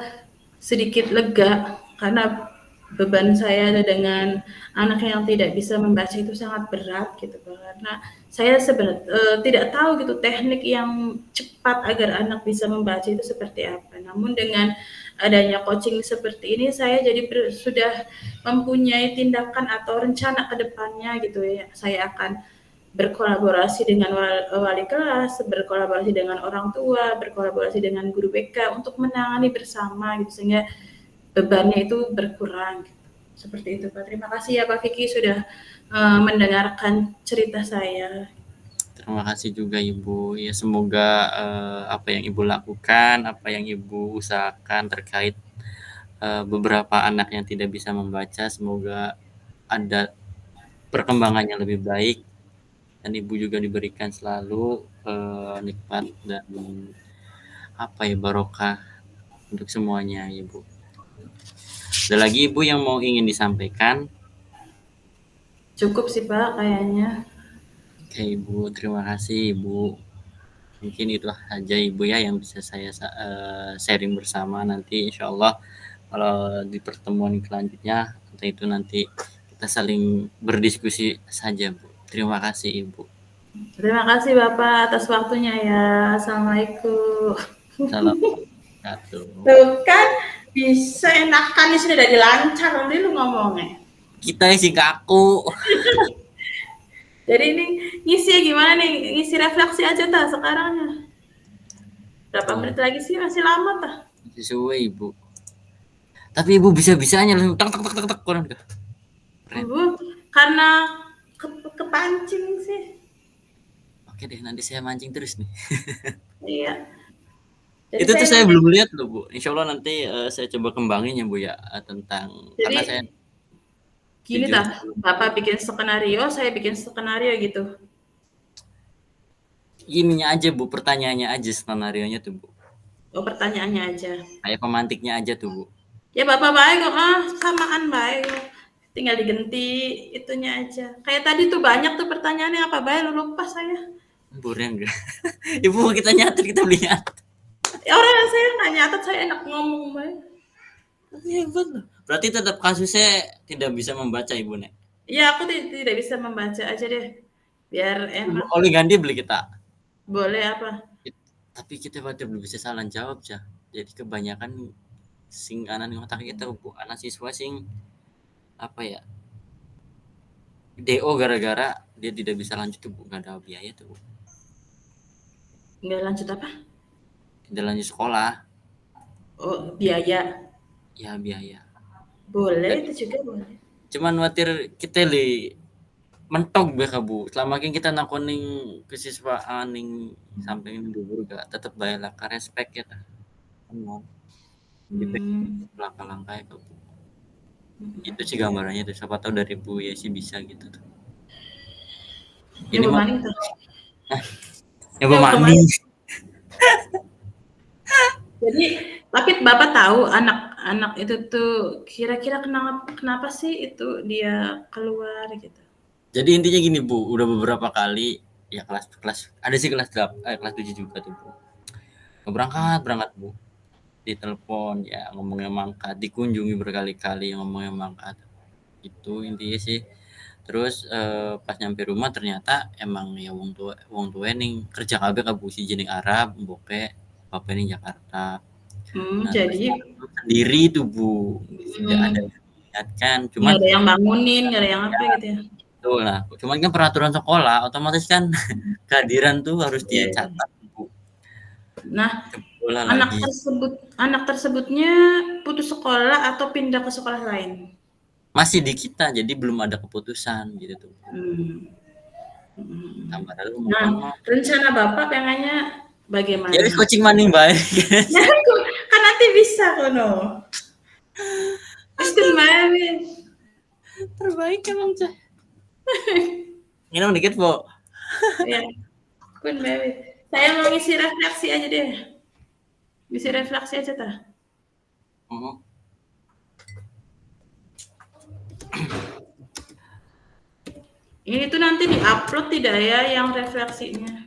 Speaker 1: sedikit lega karena beban saya dengan anak yang tidak bisa membaca itu sangat berat gitu, karena saya sebenarnya tidak tahu gitu teknik yang cepat agar anak bisa membaca itu seperti apa. Namun dengan adanya coaching seperti ini saya jadi sudah mempunyai tindakan atau rencana ke depannya gitu ya. Saya akan berkolaborasi dengan wali kelas, berkolaborasi dengan orang tua, berkolaborasi dengan guru BK untuk menangani bersama gitu, sehingga bebannya itu berkurang gitu. Seperti itu Pak. Terima kasih ya Pak Vicky sudah mendengarkan cerita saya.
Speaker 2: Terima kasih juga Ibu. Ya semoga apa yang Ibu lakukan, apa yang Ibu usahakan terkait beberapa anak yang tidak bisa membaca, semoga ada perkembangan yang lebih baik dan Ibu juga diberikan selalu nikmat dan barokah untuk semuanya Ibu. Ada lagi Ibu yang mau ingin disampaikan?
Speaker 1: Cukup sih Pak kayaknya.
Speaker 2: Oke Ibu, terima kasih Ibu. Mungkin itu saja Ibu ya yang bisa saya sharing bersama. Nanti insya Allah kalau di pertemuan selanjutnya itu nanti kita saling berdiskusi saja Bu. Terima kasih Ibu.
Speaker 1: Terima kasih Bapak atas waktunya ya. Assalamualaikum.
Speaker 2: Salam satu.
Speaker 1: Tuh kan bisa enakan di sini dari lancar nanti lu ngomongnya.
Speaker 2: Kita isi kaku.
Speaker 1: Jadi ini ngisi gimana nih? Ngisi refleksi aja tak sekarang ya. Berapa menit lagi sih? Masih lama tak?
Speaker 2: Sesuai Ibu. Tapi Ibu bisa-bisanya langsung tak tak tak tak tak kurang ke.
Speaker 1: Ibu, karena kepancing sih.
Speaker 2: Oke deh, nanti saya mancing terus nih.
Speaker 1: Iya. Jadi
Speaker 2: Itu tuh saya
Speaker 1: saya
Speaker 2: belum lihat loh Bu. Insya Allah nanti saya coba kembangin ya Bu ya tentang
Speaker 1: jadi
Speaker 2: karena saya
Speaker 1: gini
Speaker 2: jujur
Speaker 1: tah, Bapak bikin skenario, saya bikin skenario gitu.
Speaker 2: ininya aja Bu, pertanyaannya aja skenario-nya tuh Bu.
Speaker 1: Oh, pertanyaannya aja.
Speaker 2: Kayak pemantiknya aja tuh Bu.
Speaker 1: Ya Bapak baik kok, samaan baik kok. Tinggal diganti itunya aja. Kayak tadi tuh banyak tuh pertanyaannya apa baik, lu lupa saya.
Speaker 2: Burnya enggak. Ibu kita nyatet, kita beli nyatet.
Speaker 1: Ya orang saya nggak nyatet, saya enak ngomong baik.
Speaker 2: Tapi hebat loh. Berarti tetap kasusnya tidak bisa membaca Ibu Nek.
Speaker 1: Ya aku tidak bisa membaca aja deh. Biar enak.
Speaker 2: Oleh ganti beli kita.
Speaker 1: Boleh apa?
Speaker 2: Tapi kita pada belum bisa salah jawab ya. Jadi kebanyakan sing ana ning otak kita Bu, anak siswa sing apa ya, DO gara-gara dia tidak bisa lanjut tuh Bu, nggak ada biaya tuh Bu.
Speaker 1: Nggak lanjut apa?
Speaker 2: Tidak lanjut sekolah,
Speaker 1: Oh, biaya.
Speaker 2: ya biaya.
Speaker 1: Boleh,
Speaker 2: Dan
Speaker 1: itu juga boleh.
Speaker 2: cuman watir kita li mentok be ka Bu, selama kita nakoning kesiswaan ning samping dhuwur gak tetep bae lah ka respect ya tah. Jadi
Speaker 1: Hmm.
Speaker 2: langkah-langkah itu Bu. Itu sih gambarannya tuh, siapa tahu dari Bu Yesi bisa gitu tuh. Ini
Speaker 1: Nyoba
Speaker 2: mah
Speaker 1: maning tuh.
Speaker 2: nyoba
Speaker 1: Nyoba
Speaker 2: mandi.
Speaker 1: maning. Jadi, tapi Bapak tahu anak-anak itu tuh kira-kira kenapa sih itu dia keluar gitu?
Speaker 2: Jadi intinya gini Bu, udah beberapa kali ya kelas ada sih kelas 7 juga tuh Bu. Berangkat Bu. Ditelepon ya ngomongnya mangkat, dikunjungi berkali-kali ngomongnya mangkat. Itu intinya sih. Terus pas nyampe rumah ternyata emang ya wong tua ning kerja kabeh ka Bu, siji ning Arab, mboke, bapak ning Jakarta. Nah, terus
Speaker 1: Jadi
Speaker 2: sendiri tuh Bu, tidak ada
Speaker 1: hmm,
Speaker 2: yang mengingatkan,
Speaker 1: nggak
Speaker 2: cuman
Speaker 1: ada yang bangunin, nggak ada yang apa gitu ya?
Speaker 2: betul, nah, cuman kan peraturan sekolah otomatis kan kehadiran tuh harus
Speaker 1: Iya.
Speaker 2: dicatat Bu,
Speaker 1: Nah,
Speaker 2: bola
Speaker 1: anak
Speaker 2: lagi.
Speaker 1: tersebut anak tersebutnya putus sekolah atau pindah ke sekolah lain?
Speaker 2: Masih di kita, jadi belum ada keputusan gitu tuh.
Speaker 1: Hmm.
Speaker 2: Tambah lalu
Speaker 1: Nah,
Speaker 2: ngomong,
Speaker 1: rencana Bapak pengennya
Speaker 2: ya wis
Speaker 1: bagaimana?
Speaker 2: coaching maning bae.
Speaker 1: Nah, kan nanti bisa kono. Wis kun bae wis.
Speaker 2: Terbaik emang Cah. Minum dikit, Bu.
Speaker 1: Ya, kun bae wis. Saya mau ngisi refleksi aja deh. Ngisi refleksi aja tah.
Speaker 2: Mhm.
Speaker 1: Ini tuh nanti di-upload tidak ya yang refleksinya?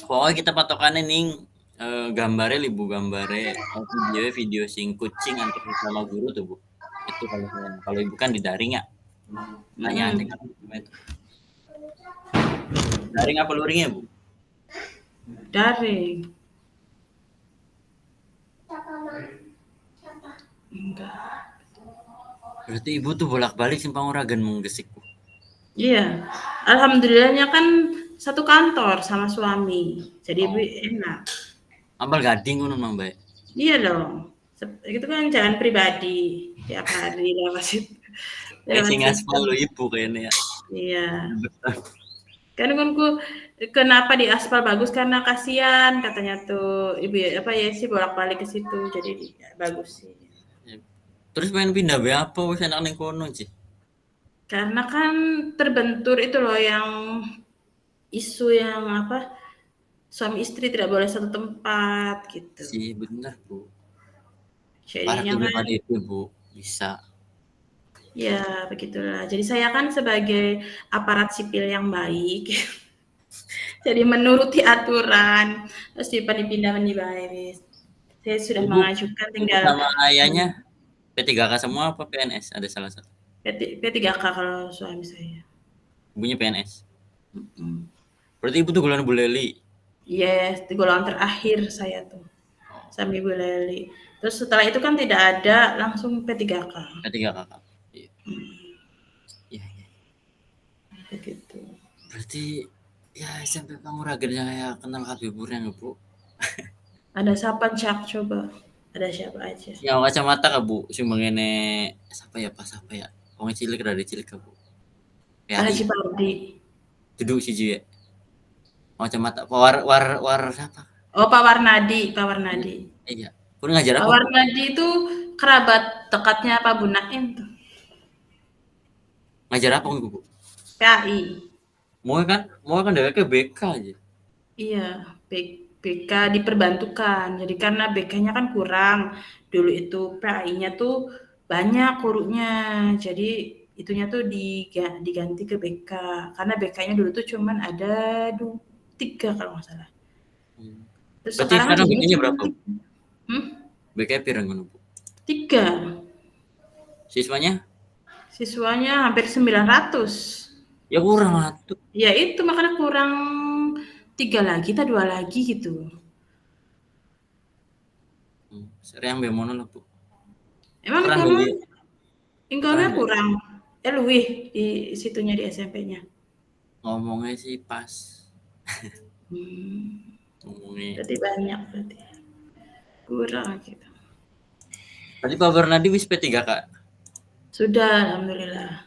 Speaker 2: Pokoknya kita patokannya ning gambare li Bu, gambare video sing kucing antar sama guru tuh Bu. Itu kalau Ibu kan di daring ya. Tanya aja kan itu. Daring apa luring ya Bu?
Speaker 1: Daring. Enggak.
Speaker 2: Berarti Ibu tuh bolak-balik simpang Uragan menggesik Bu.
Speaker 1: Iya. Alhamdulillahnya kan satu kantor sama suami. Jadi
Speaker 2: Oh.
Speaker 1: enak.
Speaker 2: Ambal gading ngono Mang Bae.
Speaker 1: Iya dong. Itu kan jalan pribadi tiap hari lewat situ. Lewat
Speaker 2: Sing
Speaker 1: situ.
Speaker 2: aspal lo Ibu kayaknya ya.
Speaker 1: Iya. Kan kenapa di aspal bagus karena kasihan katanya tuh ibu apa ya sih bolak-balik ke situ jadi bagus sih.
Speaker 2: Terus pengen pindah be apa wis enak ning kono sih.
Speaker 1: Karena kan terbentur itu loh yang isu yang apa suami istri tidak boleh satu tempat gitu.
Speaker 2: Sih bener Bu. Parah
Speaker 1: Jadinya kan
Speaker 2: daripada itu Bu, bisa.
Speaker 1: ya begitulah. Jadi saya kan sebagai aparat sipil yang baik, jadi menuruti aturan, terus dipindah baik. Saya sudah
Speaker 2: Ibu
Speaker 1: mengajukan
Speaker 2: ibu
Speaker 1: tinggal
Speaker 2: sama ayahnya P3K semua apa PNS? Ada salah satu.
Speaker 1: P3K kalau suami saya.
Speaker 2: Ibunya PNS.
Speaker 1: Mhm.
Speaker 2: Berarti ibu tuh golongan Bu Leli.
Speaker 1: Yes, di golongan terakhir saya tuh, sama Ibu Leli. Terus setelah itu kan tidak ada, langsung P3K.
Speaker 2: P3 kakak. Iya. Iya, iya.
Speaker 1: Begitu.
Speaker 2: Berarti ya SMP Panguragan kayak kenal kabiburnya nggak Bu?
Speaker 1: Ada siapa Cak coba? Ada siapa aja?
Speaker 2: Yang kacamata kak Bu, sing mengene siapa ya pas apa ya? Wong cilik rada cilik kak Bu. PAI.
Speaker 1: Haji Pardi.
Speaker 2: Duduk siji ya. Kacamata war siapa?
Speaker 1: Oh, Pak Warnadi, Pak Warnadi.
Speaker 2: Iya. Pun ngajar
Speaker 1: Pak
Speaker 2: apa Bu?
Speaker 1: Warnadi itu kerabat dekatnya Pak Bu Naim tuh,
Speaker 2: Ngajar apa Bu?
Speaker 1: PAI.
Speaker 2: Mau kan DWK BK aja.
Speaker 1: Iya, BK diperbantukan. Jadi karena BK-nya kan kurang, dulu itu PAI-nya tuh banyak gurunya. Jadi itunya tuh diganti ke BK. Karena BK-nya dulu tuh cuman ada 3 kalau nggak salah. Terus
Speaker 2: Berarti
Speaker 1: sekarang
Speaker 2: sekarang
Speaker 1: jadinya
Speaker 2: BK-nya
Speaker 1: cuma
Speaker 2: berapa?
Speaker 1: 3. Hmm?
Speaker 2: BK pirang ngono Bu?
Speaker 1: 3.
Speaker 2: Siswanya?
Speaker 1: Siswanya hampir 900.
Speaker 2: Ya kurang atuh.
Speaker 1: Ya itu makanya kurang 3 lagi atau 2 lagi gitu.
Speaker 2: Reang bemono lah, Bu.
Speaker 1: Emang
Speaker 2: Kurang
Speaker 1: kono
Speaker 2: dari
Speaker 1: ingkono
Speaker 2: kurang dari
Speaker 1: kurang luwih di situnya di SMP-nya?
Speaker 2: ngomongnya sih pas.
Speaker 1: Hmm,
Speaker 2: Ngomongnya.
Speaker 1: berarti banyak berarti. Kurang gitu.
Speaker 2: Tadi Pak Bernadi wis P3, Kak?
Speaker 1: Sudah alhamdulillah.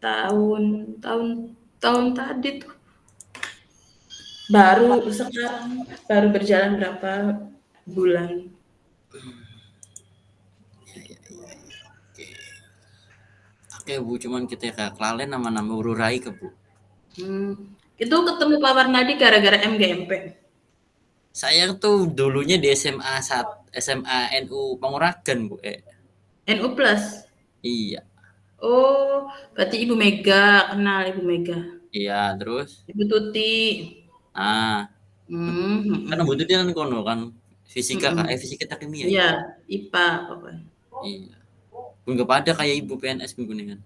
Speaker 1: Tahun tahun tahun tadi tuh. Baru sekarang, baru berjalan berapa bulan.
Speaker 2: Iya, iya, iya, iya. Oke. Oke, Bu, cuman kita kayak kelalen nama-nama ururai ke, Bu.
Speaker 1: Itu ketemu Pak Warnadi gara-gara MGMP.
Speaker 2: Saya tuh dulunya di SMA NU Panguragan, Bu.
Speaker 1: NU Plus.
Speaker 2: Iya.
Speaker 1: Oh, berarti Ibu Mega, kenal Ibu Mega.
Speaker 2: Iya, terus
Speaker 1: Ibu Tuti.
Speaker 2: ah, karena
Speaker 1: Hmm,
Speaker 2: butuh dia kan kono kan fisika Kak,
Speaker 1: mm.
Speaker 2: fisika kimia ya.
Speaker 1: Iya, IPA pokoknya.
Speaker 2: Iya. Pun gak pada kayak ibu PNS minggu kan.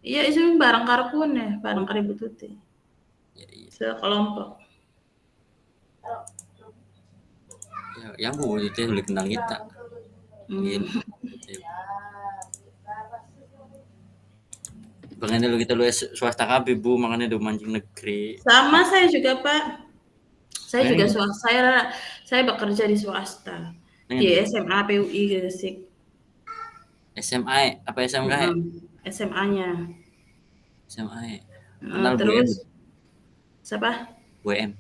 Speaker 1: Iya, itu barang karpun ya, barang karo Ibu Tuti.
Speaker 2: Ya, iya.
Speaker 1: Sekelompok.
Speaker 2: Ya, yang bu itu boleh kenal kita. Gitu. Makanya lu kita lu swasta KB bu, makanya lu mancing negeri.
Speaker 1: Sama saya juga Pak. Saya juga
Speaker 2: Makanya
Speaker 1: swasta. Saya bekerja di swasta di
Speaker 2: dengan
Speaker 1: SMA PUI Gresik.
Speaker 2: SMA apa SMK?
Speaker 1: SMA-nya.
Speaker 2: SMA. Kenal Bu Em,
Speaker 1: Terus siapa?
Speaker 2: Bu Em,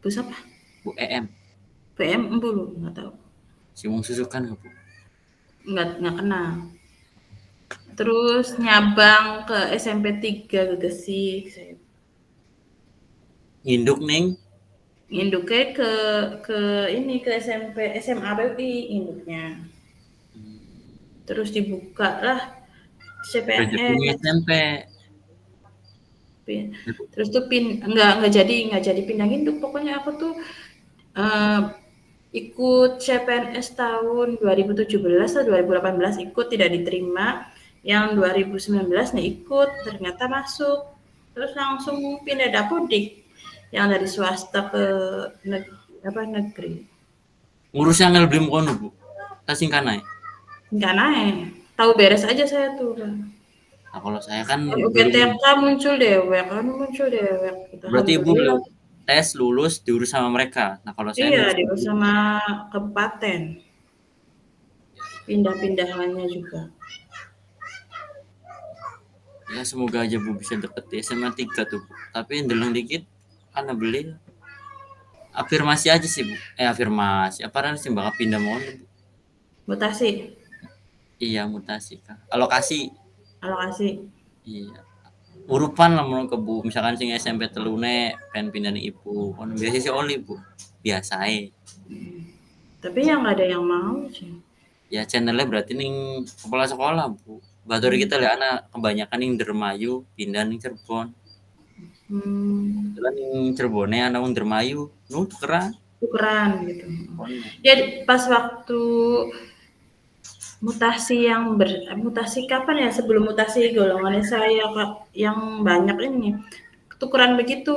Speaker 1: Bu siapa?
Speaker 2: Bu EM.
Speaker 1: PM Embulu, nggak tahu.
Speaker 2: Si Wong Susu kan Bu.
Speaker 1: Nggak kenal. Terus nyabang ke SMP 3 ke Gresik. Saya
Speaker 2: Induk ning
Speaker 1: induknya ke ini ke SMP SMA PUI induknya. Terus dibuka lah
Speaker 2: rezekinya
Speaker 1: CPNS.
Speaker 2: SMP.
Speaker 1: Terus tuh nggak jadi pindah induk. Pokoknya aku tuh eh, ikut CPNS tahun 2017 atau 2018 ikut tidak diterima. Yang 2019 nih ikut ternyata masuk. Terus langsung pindah dapodik yang dari swasta ke negeri.
Speaker 2: Ngurus yang belum kono Bu. Tasingkanai.
Speaker 1: Nggak naik. Tahu beres aja saya tuh.
Speaker 2: Nah, kalau saya kan belum.
Speaker 1: UPTK muncul dewek. Gitu.
Speaker 2: Berarti Ibu
Speaker 1: Alhamdulillah.
Speaker 2: belum tes lulus diurus sama mereka. Nah, kalau saya
Speaker 1: Iya,
Speaker 2: diurus
Speaker 1: diurus sama kabupaten. Pindah-pindahannya juga.
Speaker 2: ya semoga aja Bu bisa deket di SMA 3 tuh Bu. Tapi yang deleng dikit karena beli afirmasi aja sih Bu. Afirmasi. Apa sih bakal pindah mohon Bu.
Speaker 1: Mutasi,
Speaker 2: Iya mutasi Kak. Alokasi.
Speaker 1: alokasi.
Speaker 2: Iya. Urupan lah menurut ke Bu. Misalkan sing SMP telune pengen pindah nih Ibu. Kon biasa sih oli Bu. Biasa
Speaker 1: Tapi yang nggak ada yang mau sih.
Speaker 2: ya channelnya berarti nih kepala sekolah Bu. Batur kita lihat anak kebanyakan yang Dermayu pindah nih Cirebon. Kebetulan yang Cirebonnya anak yang Dermayu, tukeran.
Speaker 1: Tukeran gitu. Jadi pas waktu mutasi kapan ya sebelum mutasi golongannya saya yang banyak ini tukeran begitu.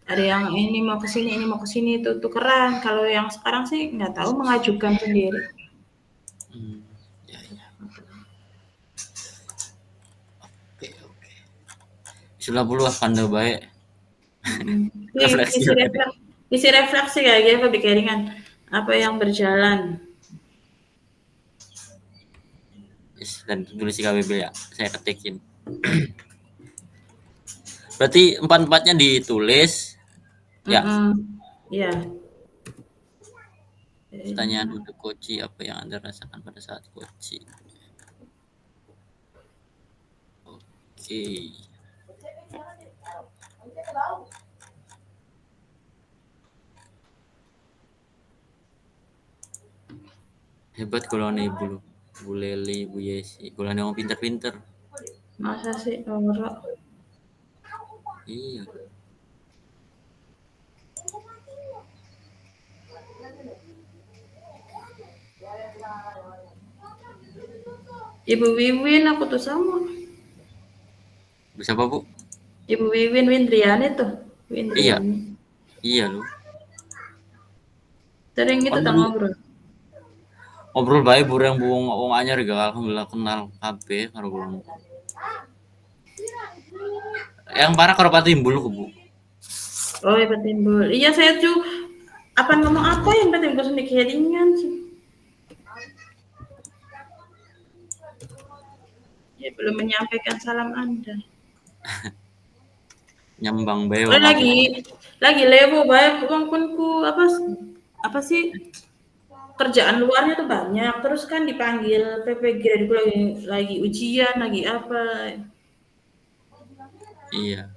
Speaker 1: Ada yang ini mau ke sini itu tukeran. Kalau yang sekarang sih nggak tahu mengajukan sendiri.
Speaker 2: Ya, ya. Oke. Sudah puluh pandai baik.
Speaker 1: Isi refleksi kayak gitu pikiran apa yang berjalan.
Speaker 2: Dan tulis KBB ya, saya ketikin. Berarti empat-empatnya ditulis. Ya.
Speaker 1: Iya.
Speaker 2: Pertanyaan untuk Koci, apa yang Anda rasakan pada saat Koci? Oke. Hebat kalau nih Bu Leli, Bu Yesi. Kalau nih orang pinter-pinter.
Speaker 1: Masa sih ora?
Speaker 2: Iya.
Speaker 1: Ibu Wiwin aku tuh sama.
Speaker 2: Siapa Bu?
Speaker 1: Ibu Wiwin Windriani tuh.
Speaker 2: Iya.
Speaker 1: Windriani.
Speaker 2: Iya lu.
Speaker 1: Sering gitu tak ngobrol.
Speaker 2: Ngobrol bae bureng wong anyar ga alhamdulillah kenal kabeh karo wong. Yang parah karo Patimbul ku, Bu.
Speaker 1: Oh ya Patimbul. Iya saya tuh apa ngomong apa yang Patimbul sendiri kelingan sih. Ya belum menyampaikan salam Anda.
Speaker 2: Nyambang bae
Speaker 1: Oh,
Speaker 2: wong aku.
Speaker 1: lagi lewo bae wong kunku apa sih kerjaan luarnya tuh banyak terus kan dipanggil PPG aku lagi ujian lagi apa.
Speaker 2: Iya.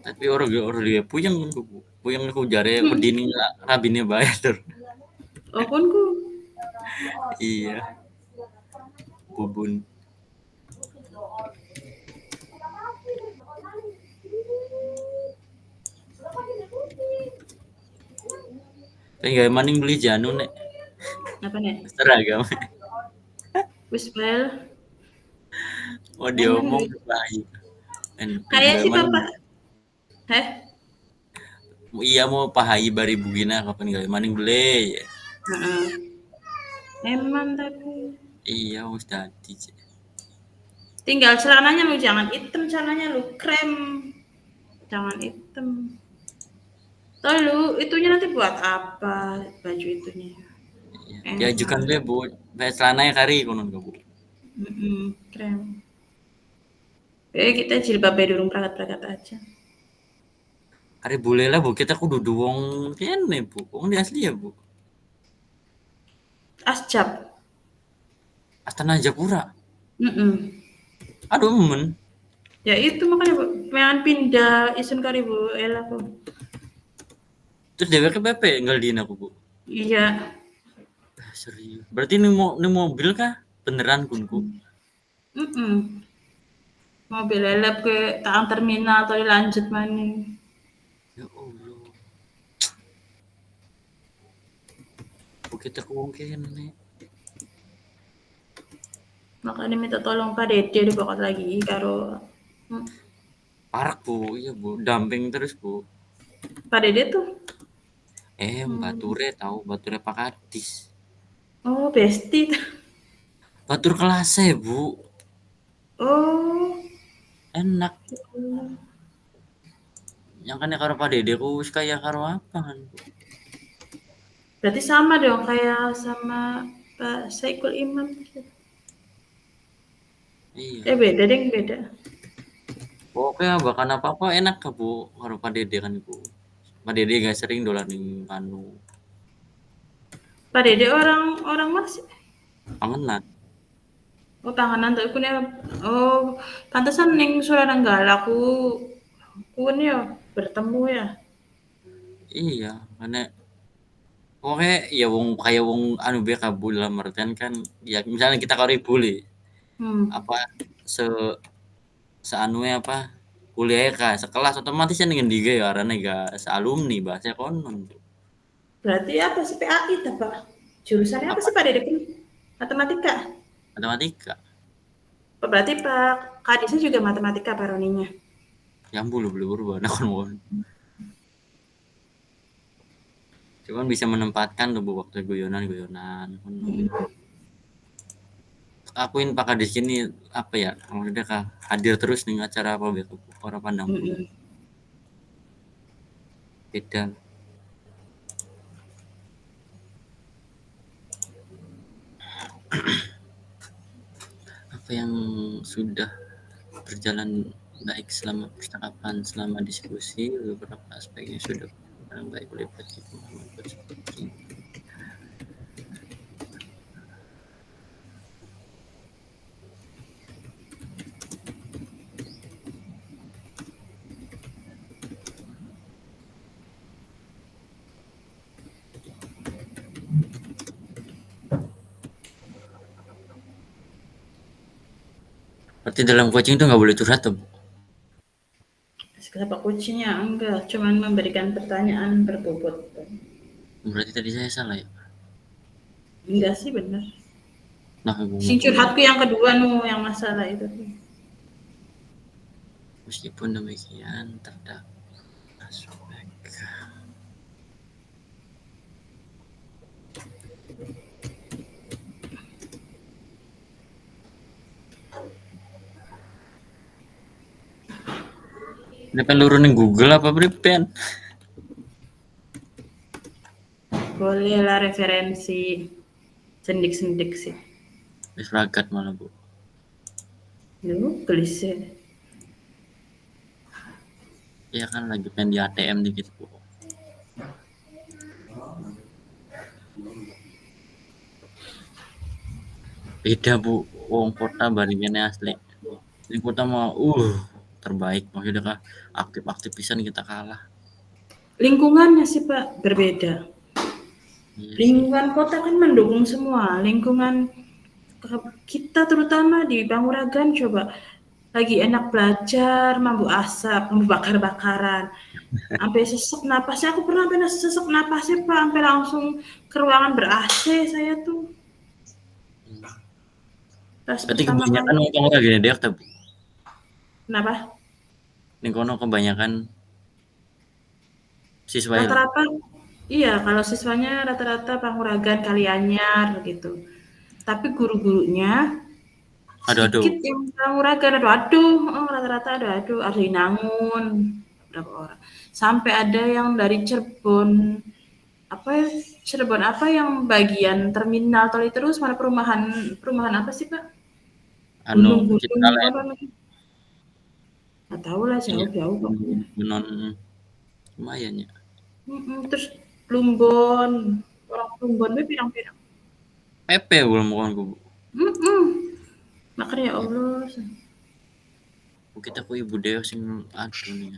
Speaker 2: Tapi orang dia puyeng kan, Bu. Puyeng ku jare
Speaker 1: Hmm.
Speaker 2: wedine rabine bae tur.
Speaker 1: Oh kunku
Speaker 2: Iya, Bubun. Tapi gak maning beli janu nek
Speaker 1: apa nih?
Speaker 2: seragam.
Speaker 1: Wis well.
Speaker 2: Oh
Speaker 1: Enak
Speaker 2: diomong
Speaker 1: gitu.
Speaker 2: bayi.
Speaker 1: Kayak
Speaker 2: Gak
Speaker 1: si
Speaker 2: maning.
Speaker 1: Bapak. Heh.
Speaker 2: Iya mau pahai bari bugina kapan gak maning beli.
Speaker 1: Heeh. Emang tapi
Speaker 2: Iya wis dadi.
Speaker 1: tinggal celananya lu jangan hitam celananya lu krem. Jangan hitam. Lalu itunya nanti buat apa baju itunya?
Speaker 2: Iya. Diajukan
Speaker 1: Enak.
Speaker 2: deh, Bu. Kayak celananya kari konon ke, Bu.
Speaker 1: Krem. Kita jilbabnya durung berangkat-berangkat aja.
Speaker 2: Kari boleh lah, Bu. Kita kudu wong kene, Bu. Wong di asli ya, Bu.
Speaker 1: Asjab.
Speaker 2: Astana Japura.
Speaker 1: Mm-mm.
Speaker 2: Aduh, men.
Speaker 1: Ya itu makanya Bu, pengen pindah isun kari Bu, elah Bu.
Speaker 2: Terus dheweke pepe enggal dina aku, Bu.
Speaker 1: Iya.
Speaker 2: Ah, serius. Berarti ini mobil kah? Beneran kunku.
Speaker 1: Mm-mm. Mobil lelep ke taang terminal atau dilanjut maning.
Speaker 2: Ya Allah. Bu kita ku wong kene.
Speaker 1: Makanya minta tolong Pak Dede dipokot lagi karo
Speaker 2: Parak, Bu. Iya, Bu. Damping terus, Bu.
Speaker 1: Pak Dede tuh.
Speaker 2: Bature tahu, Bature Pak Kadis.
Speaker 1: Oh, Besti.
Speaker 2: Batur kelasnya, Bu.
Speaker 1: Oh.
Speaker 2: Enak. Yang kan karo Pak Dede ku wis kaya karo apa kan, Bu.
Speaker 1: Berarti sama dong kayak sama Pak Saikul Imam.
Speaker 2: Iya.
Speaker 1: Beda deh, beda.
Speaker 2: Pokoknya bahkan apa-apa enak ke, Bu, karo Pak Dede kan, Bu. Pak Dede gak sering dolan ning anu
Speaker 1: Pak Dede orang orang mana sih?
Speaker 2: Pangenan.
Speaker 1: Oh, panganan tuh kunya. Oh, pantesan ning Suranenggala kun ya bertemu ya.
Speaker 2: Iya, karena pokoknya ya wong kayak wong anu be kabu dalam artian kan ya misalnya kita karo bule
Speaker 1: Hmm.
Speaker 2: apa se seanue apa kuliah ka sekelas otomatis kan dengan diga ya arane ga sealumni bahasa konon.
Speaker 1: Berarti apa sih PAI ta, Pak? Jurusannya apa
Speaker 2: Apa
Speaker 1: sih Pak Dede? Matematika.
Speaker 2: matematika
Speaker 1: Oh, berarti Pak Kadisnya juga matematika Pak Roninya.
Speaker 2: yang bulu bulu berubah nah kon. Cuman bisa menempatkan tuh Bu, waktu guyonan-guyonan. Akuin Pak Kadis ini apa ya maksudnya kah hadir terus nih acara apa gitu orang pandang bulu
Speaker 1: Mm-mm.
Speaker 2: beda apa yang sudah berjalan baik selama percakapan selama diskusi beberapa aspeknya sudah berjalan baik oleh Pak Muhammad. Berarti dalam coaching itu nggak boleh curhat tuh, Bu?
Speaker 1: Kenapa kuncinya enggak, cuman memberikan pertanyaan berbobot.
Speaker 2: Berarti tadi saya salah ya?
Speaker 1: Enggak sih bener.
Speaker 2: Nah, Ibu
Speaker 1: Sing
Speaker 2: ngobrol
Speaker 1: curhatku yang kedua yang masalah itu.
Speaker 2: meskipun demikian terdapat aspek Depan nurunin Google apa Pripen?
Speaker 1: Boleh lah referensi. Sendik-sendik sih.
Speaker 2: Wis ragat malah, Bu.
Speaker 1: Lu gelisah.
Speaker 2: Iya kan lagi pengen di ATM dikit, Bu. Beda, Bu. Wong kota bandingannya asli. Di kota mah terbaik maksudnya kah aktif-aktif pisan kita kalah.
Speaker 1: Lingkungannya sih Pak berbeda.
Speaker 2: Iya sih.
Speaker 1: Lingkungan kota kan mendukung semua. Lingkungan kita terutama di Panguragan coba lagi enak belajar, mampu asap, mampu bakar-bakaran. Sampai sesek napasnya, aku pernah sampai sesek napasnya Pak, sampai langsung ke ruangan ber-AC saya tuh. Pas
Speaker 2: Berarti
Speaker 1: pertama
Speaker 2: kebanyakan
Speaker 1: kali.
Speaker 2: wong kamu lagi dek ta, Bu.
Speaker 1: Kenapa?
Speaker 2: Ning kono kebanyakan siswa ya lah.
Speaker 1: Rata-rata iya, kalau siswanya rata-rata Panguragan, Kalianyar gitu. Tapi guru-gurunya sedikit
Speaker 2: Aduh-aduh.
Speaker 1: yang Panguragan, aduh-aduh, rata-rata aduh-aduh, ada Inangun, berapa orang. Sampai ada yang dari Cirebon, apa ya, Cirebon apa yang bagian terminal tol terus mana perumahan perumahan apa sih Pak?
Speaker 2: Anu
Speaker 1: Gunung-gunung
Speaker 2: Citraland.
Speaker 1: apa namanya? Nggak tahu lah
Speaker 2: Iya,
Speaker 1: jauh-jauh pokoknya.
Speaker 2: non lumayan ya.
Speaker 1: Terus Plumbon, orang Plumbon itu pirang-pirang.
Speaker 2: PP belum kon Bu.
Speaker 1: Mm-mm. Makanya ya
Speaker 2: Ya,
Speaker 1: Allah.
Speaker 2: Bu, kita ku ibu dewa sing aduh nih.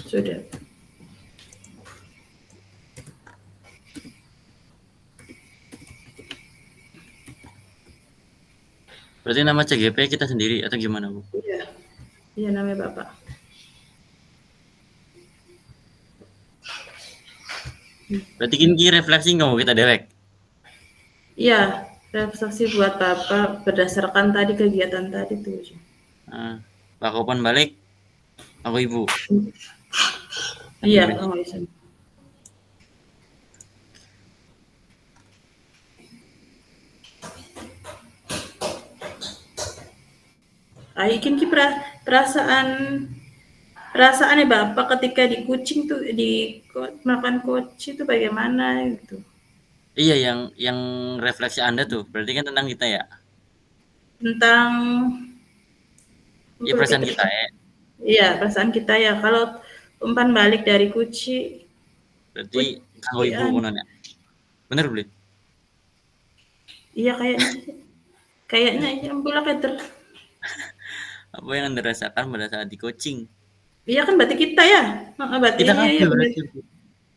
Speaker 1: Sudah.
Speaker 2: Berarti nama CGP kita sendiri atau gimana, Bu?
Speaker 1: Iya. Iya namanya Bapak.
Speaker 2: Berarti kini refleksi nggak mau kita dewek.
Speaker 1: Iya, refleksi buat Bapak berdasarkan tadi kegiatan tadi tuh.
Speaker 2: Nah, Pak Kopan balik, aku ibu.
Speaker 1: Iya,
Speaker 2: Ambil
Speaker 1: oh, bisa. Aikin ki perasaan perasaannya Bapak ketika di Kucing tuh melakukan coach itu bagaimana gitu.
Speaker 2: Iya, yang refleksi Anda tuh, berarti kan tentang kita ya?
Speaker 1: Tentang
Speaker 2: Iya perasaan kita ya.
Speaker 1: iya, perasaan kita ya kalau umpan balik dari
Speaker 2: Berarti kanggo ibu
Speaker 1: kucian.
Speaker 2: kono ya. Bener belum?
Speaker 1: Iya kayaknya sih. Kayaknya iya ampun Peter.
Speaker 2: Apa yang Anda rasakan pada saat di coaching?
Speaker 1: Iya kan berarti kita ya. Heeh, berarti
Speaker 2: Kita
Speaker 1: iya iya
Speaker 2: kabeh
Speaker 1: benar.
Speaker 2: berarti, Bu.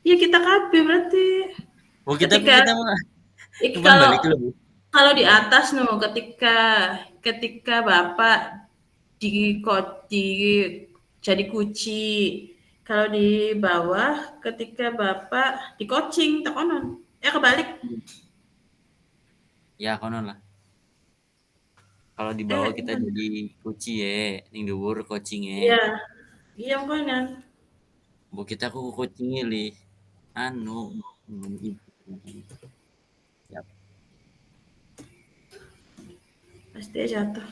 Speaker 1: Iya kita kabeh berarti.
Speaker 2: Oh,
Speaker 1: Ketika
Speaker 2: kita mah umpan
Speaker 1: kalau
Speaker 2: balik dulu, Bu.
Speaker 1: kalau di atas ketika ketika Bapak di jadi kuci. Kalau di bawah ketika Bapak di coaching tak konon. Kebalik.
Speaker 2: Ya kono lah. Kalau di bawah kita
Speaker 1: Gimana?
Speaker 2: jadi coach ya, ning dhuwur coaching ya.
Speaker 1: Iya. Iya makanya.
Speaker 2: Bu kita ku coaching li anu ya.
Speaker 1: Pasti jatuh.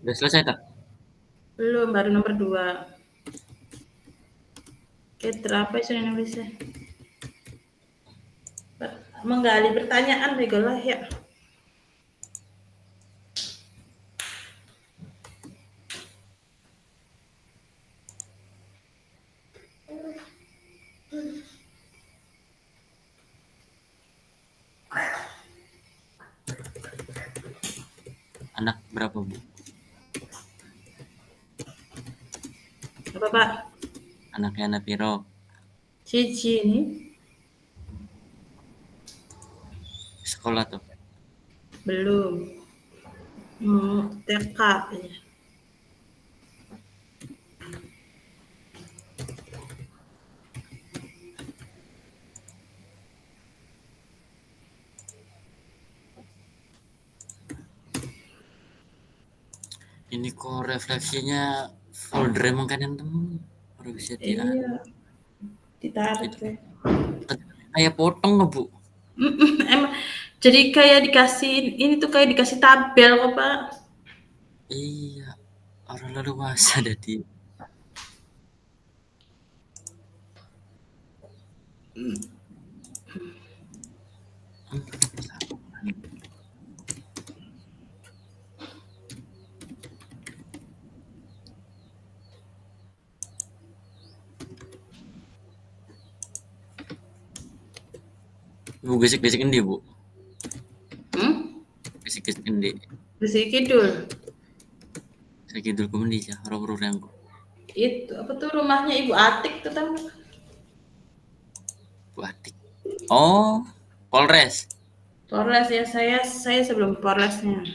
Speaker 2: Udah selesai tak?
Speaker 1: Belum, baru nomor 2. Apa isu Indonesia? Menggali pertanyaan begolah ya.
Speaker 2: Anak berapa, Bu?
Speaker 1: Apa Pak?
Speaker 2: Anaknya anak piro?
Speaker 1: Cici ini
Speaker 2: Sekolah tuh.
Speaker 1: belum. TK ya.
Speaker 2: Ini kok refleksinya folder emang kan temen baru bisa dia
Speaker 1: Iya, ditarik
Speaker 2: itu
Speaker 1: deh.
Speaker 2: kayak potong nggak bu?
Speaker 1: Emang jadi kayak dikasih ini tuh kayak dikasih tabel kok Pak.
Speaker 2: Iya, orang leluasa jadi. Bu gesek-gesek endi bu?
Speaker 1: Hmm?
Speaker 2: Gesek-gesek endi?
Speaker 1: Besi Kidul.
Speaker 2: Saya kidul ku mendi ya, ro yang
Speaker 1: Itu apa tuh rumahnya Ibu Atik tuh tahu?
Speaker 2: Bu Atik. Oh, Polres.
Speaker 1: Polres ya saya sebelum Polresnya.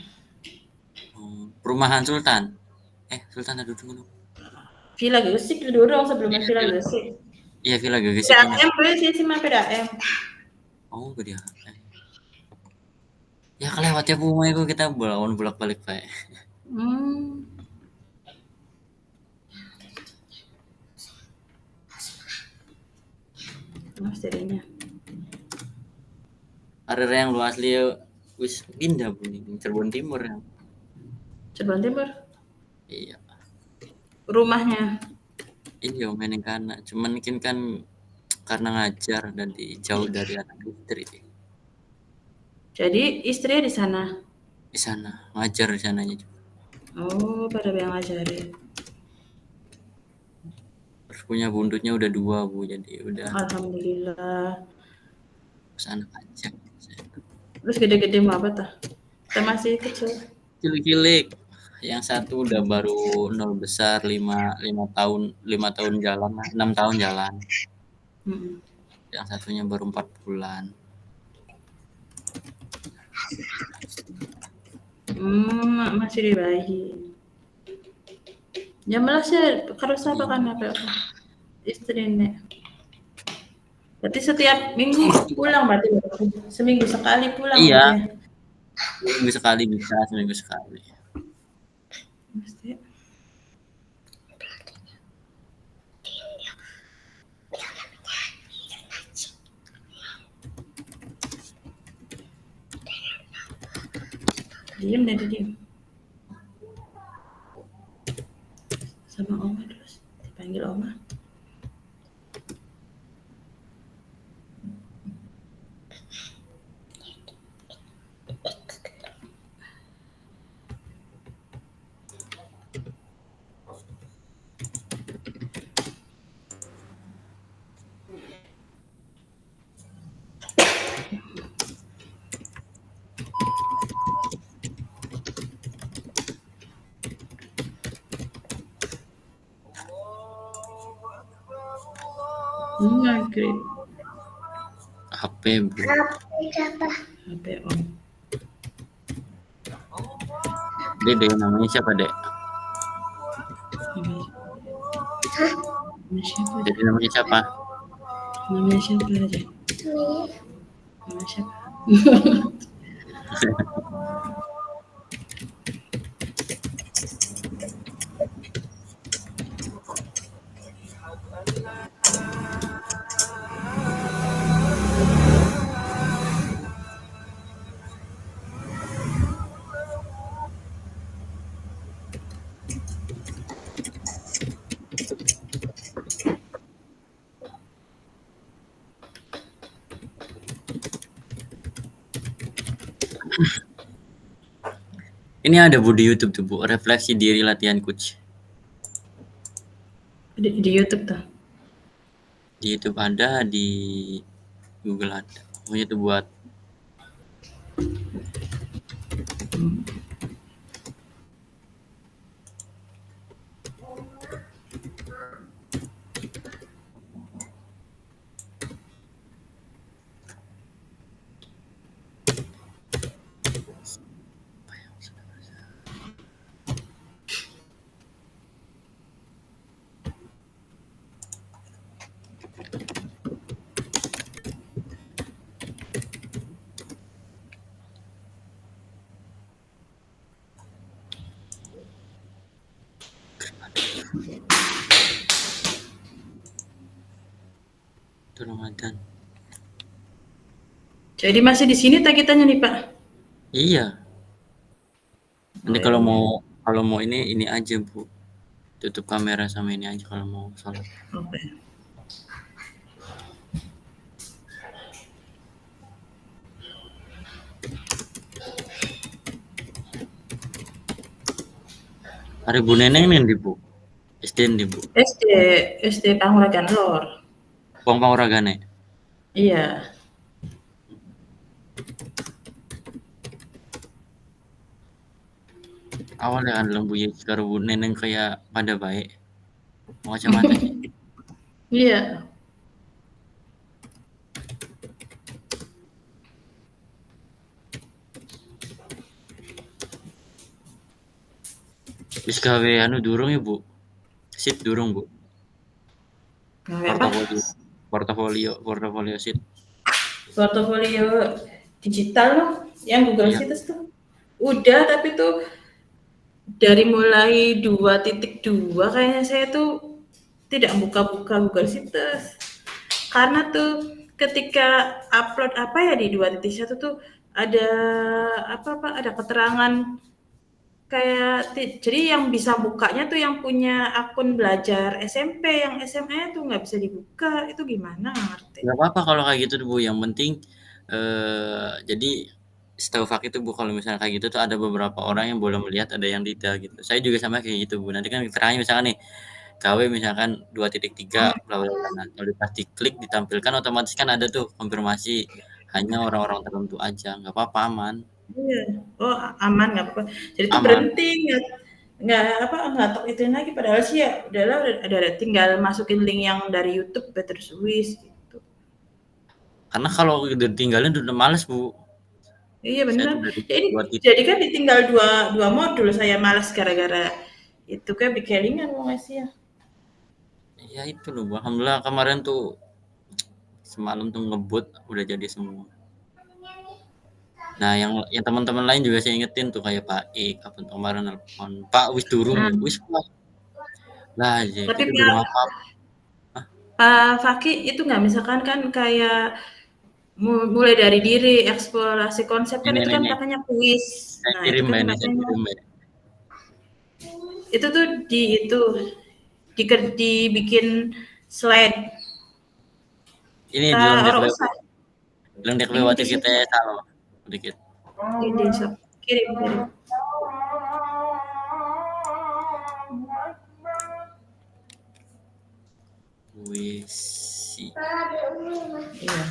Speaker 2: Oh, perumahan Sultan. Sultan ada dulu.
Speaker 1: Villa Gresik dulu sebelumnya
Speaker 2: Iya,
Speaker 1: Villa
Speaker 2: Villa.
Speaker 1: Gresik.
Speaker 2: Iya, Villa Gegesik ingat.
Speaker 1: PDAM gue sih mah PDAM.
Speaker 2: Oh, dia. Ya kelewat ya Bu, itu kita bolak-balik Pak.
Speaker 1: Hmm, mas jadinya.
Speaker 2: Ada yang lu asli wis pindah Bu nih, Cirebon Timur ya.
Speaker 1: Cirebon Timur.
Speaker 2: Iya.
Speaker 1: Rumahnya.
Speaker 2: Iya mainin kana. Cuman mungkin kan karena ngajar dan jauh dari anak istri.
Speaker 1: Jadi istrinya di sana.
Speaker 2: Di sana, ngajar di sananya juga.
Speaker 1: Oh, pada yang ngajarin.
Speaker 2: Terus punya buntutnya udah 2 Bu, jadi udah
Speaker 1: Alhamdulillah.
Speaker 2: terus anak aja.
Speaker 1: Terus gede-gede mau apa tuh? Kita masih kecil.
Speaker 2: Cilik-cilik. Yang satu udah baru 0 besar 5 tahun jalan, 6 tahun jalan.
Speaker 1: Hmm.
Speaker 2: Yang satunya baru 4 bulan.
Speaker 1: Masih di bayi. Ya malah sih harus apa kan apa istri nek. Berarti setiap minggu pulang berarti seminggu sekali pulang
Speaker 2: Iya,
Speaker 1: berarti ya.
Speaker 2: seminggu sekali bisa, seminggu sekali.
Speaker 1: Mesti. Diem deh diem. Sama Oma terus dipanggil Oma. Maghrib.
Speaker 2: HP Bu.
Speaker 1: HP Om.
Speaker 2: Dede namanya siapa Dek?
Speaker 1: Nama siapa?
Speaker 2: Dede namanya siapa?
Speaker 1: Namanya siapa aja? Nama siapa?
Speaker 2: Ini ada Bu di YouTube tuh Bu, refleksi diri latihan coach.
Speaker 1: Di YouTube tuh.
Speaker 2: Di YouTube ada, di Google ada. Pokoknya itu buat Itu Ramadan.
Speaker 1: Jadi masih di sini tak kitanya nih, Pak?
Speaker 2: Iya,
Speaker 1: Oh
Speaker 2: nanti
Speaker 1: ya udah.
Speaker 2: kalau mau ini aja, Bu, tutup kamera sama ini aja kalau mau sholat.
Speaker 1: Oke.
Speaker 2: Hari Bu Neneng nih di Bu, SD nih Bu,
Speaker 1: SD, SD Panguragan Lor.
Speaker 2: Pong Ragane.
Speaker 1: Iya.
Speaker 2: Awalnya kan lembu ya karo Bu Neneng kayak pada baik, mau kacamata sih.
Speaker 1: Iya.
Speaker 2: Wis gawe anu durung ya Bu, sit durung Bu,
Speaker 1: Gawe apa?
Speaker 2: portofolio, portofolio sit.
Speaker 1: Portofolio digital loh, yang Google
Speaker 2: Iya,
Speaker 1: Sheets tuh. Udah, tapi tuh dari mulai 2.2 kayaknya saya tuh tidak buka-buka Google Sheets. Karena tuh ketika upload apa ya di 2.1 tuh ada apa ada keterangan kayak jadi yang bisa bukanya tuh yang punya akun belajar SMP, yang SMA tuh nggak bisa dibuka. Itu gimana? Nggak ngerti.
Speaker 2: nggak apa-apa kalau kayak gitu tuh Bu, yang penting jadi setahu Fak itu Bu, kalau misalnya kayak gitu tuh ada beberapa orang yang boleh melihat, ada yang tidak gitu. Saya juga sama kayak gitu Bu, nanti kan keterangannya misalkan nih, KW misalkan 2.3 bla bla bla. Nah, kalau pas diklik ditampilkan otomatis kan ada tuh konfirmasi hanya orang-orang tertentu aja, nggak apa-apa aman,
Speaker 1: Iya. Oh, aman nggak apa-apa. Jadi tuh
Speaker 2: aman.
Speaker 1: berhenti nggak apa nggak tok ituin lagi padahal sih ya udahlah udah tinggal masukin link yang dari YouTube terus wis gitu.
Speaker 2: Karena kalau udah ditinggalin udah males Bu.
Speaker 1: Iya
Speaker 2: Saya
Speaker 1: benar.
Speaker 2: tuh dari
Speaker 1: Jadi
Speaker 2: dua titik,
Speaker 1: jadi kan ditinggal dua dua modul saya malas gara-gara itu kayak bikelingan mau ngasih ya.
Speaker 2: ya itu loh Bu. Alhamdulillah kemarin tuh semalam tuh ngebut udah jadi semua. Nah, yang teman-teman lain juga saya ingetin tuh kayak Pak Ik, apa tuh kemarin nelpon, "Pak, wis durung
Speaker 1: Nah,
Speaker 2: ya?" "Wis, Pak." Lah, ya
Speaker 1: tapi
Speaker 2: kita durung
Speaker 1: Pak
Speaker 2: apa-apa. Hah?
Speaker 1: Pak Faki itu nggak misalkan kan kayak mulai dari diri eksplorasi konsep kan itu kan
Speaker 2: Ini,
Speaker 1: katanya kuis.
Speaker 2: saya
Speaker 1: Nah, itu
Speaker 2: kirim
Speaker 1: kan
Speaker 2: Mbak, ini saya
Speaker 1: katanya
Speaker 2: kirim Mbak.
Speaker 1: itu tuh dibikin slide
Speaker 2: Ini
Speaker 1: ta
Speaker 2: di Lengdek
Speaker 1: orang
Speaker 2: Lewu,
Speaker 1: usah
Speaker 2: Lengdek
Speaker 1: ini di
Speaker 2: Lewati kita
Speaker 1: situ
Speaker 2: salo dikit.
Speaker 1: ini sok kirim
Speaker 2: Puisi.
Speaker 1: iya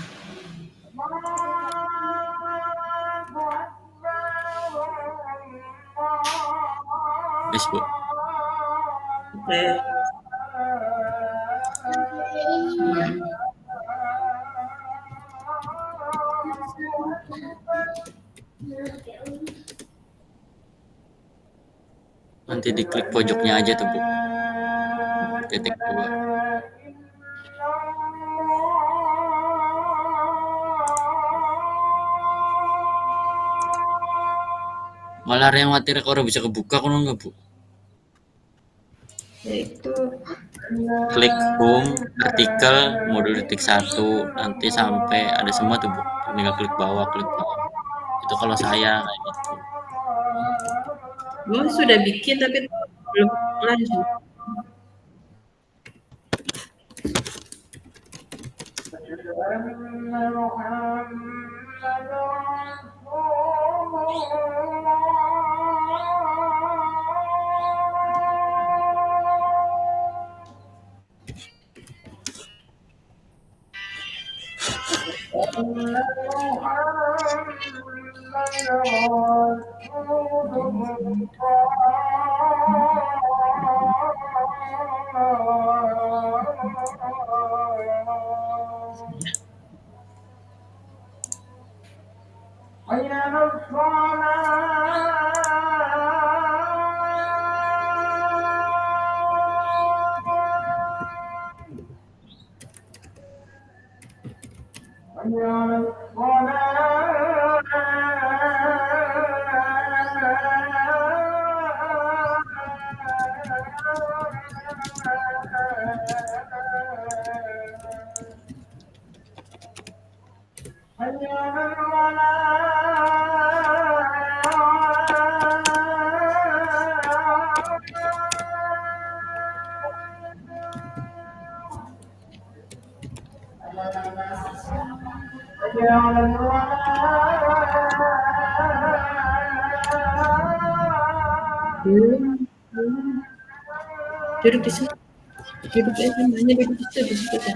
Speaker 2: Wis, Bu.
Speaker 1: oke hmm.
Speaker 2: Nanti diklik pojoknya aja tuh, Bu. Titik 2. Malah yang materi kalau bisa kebuka kan enggak, Bu.
Speaker 1: Yaitu
Speaker 2: Klik home, artikel, modul detik 1, nanti sampai ada semua tuh, Bu. Tinggal klik bawah, klik bawah. Itu kalau saya kayak gitu.
Speaker 1: gue sudah bikin tapi belum lanjut Duduk di situ. Duduk aja, namanya duduk di situ kan.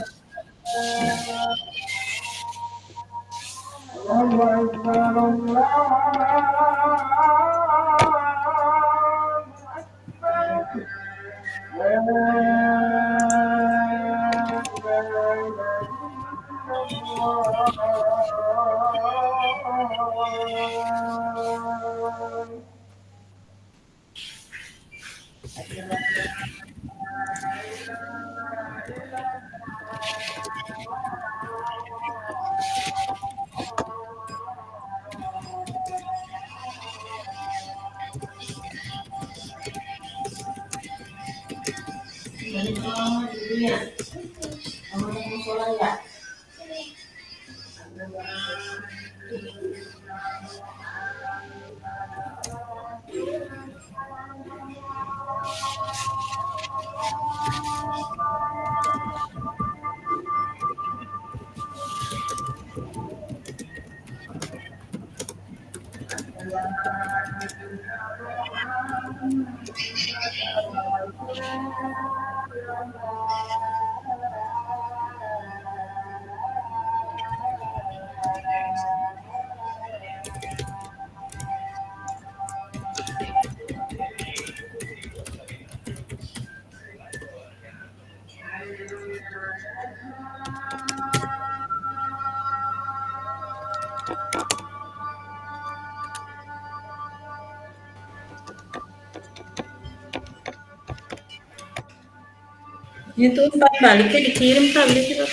Speaker 1: Itu umpan baliknya dikirim kali sih, Pak.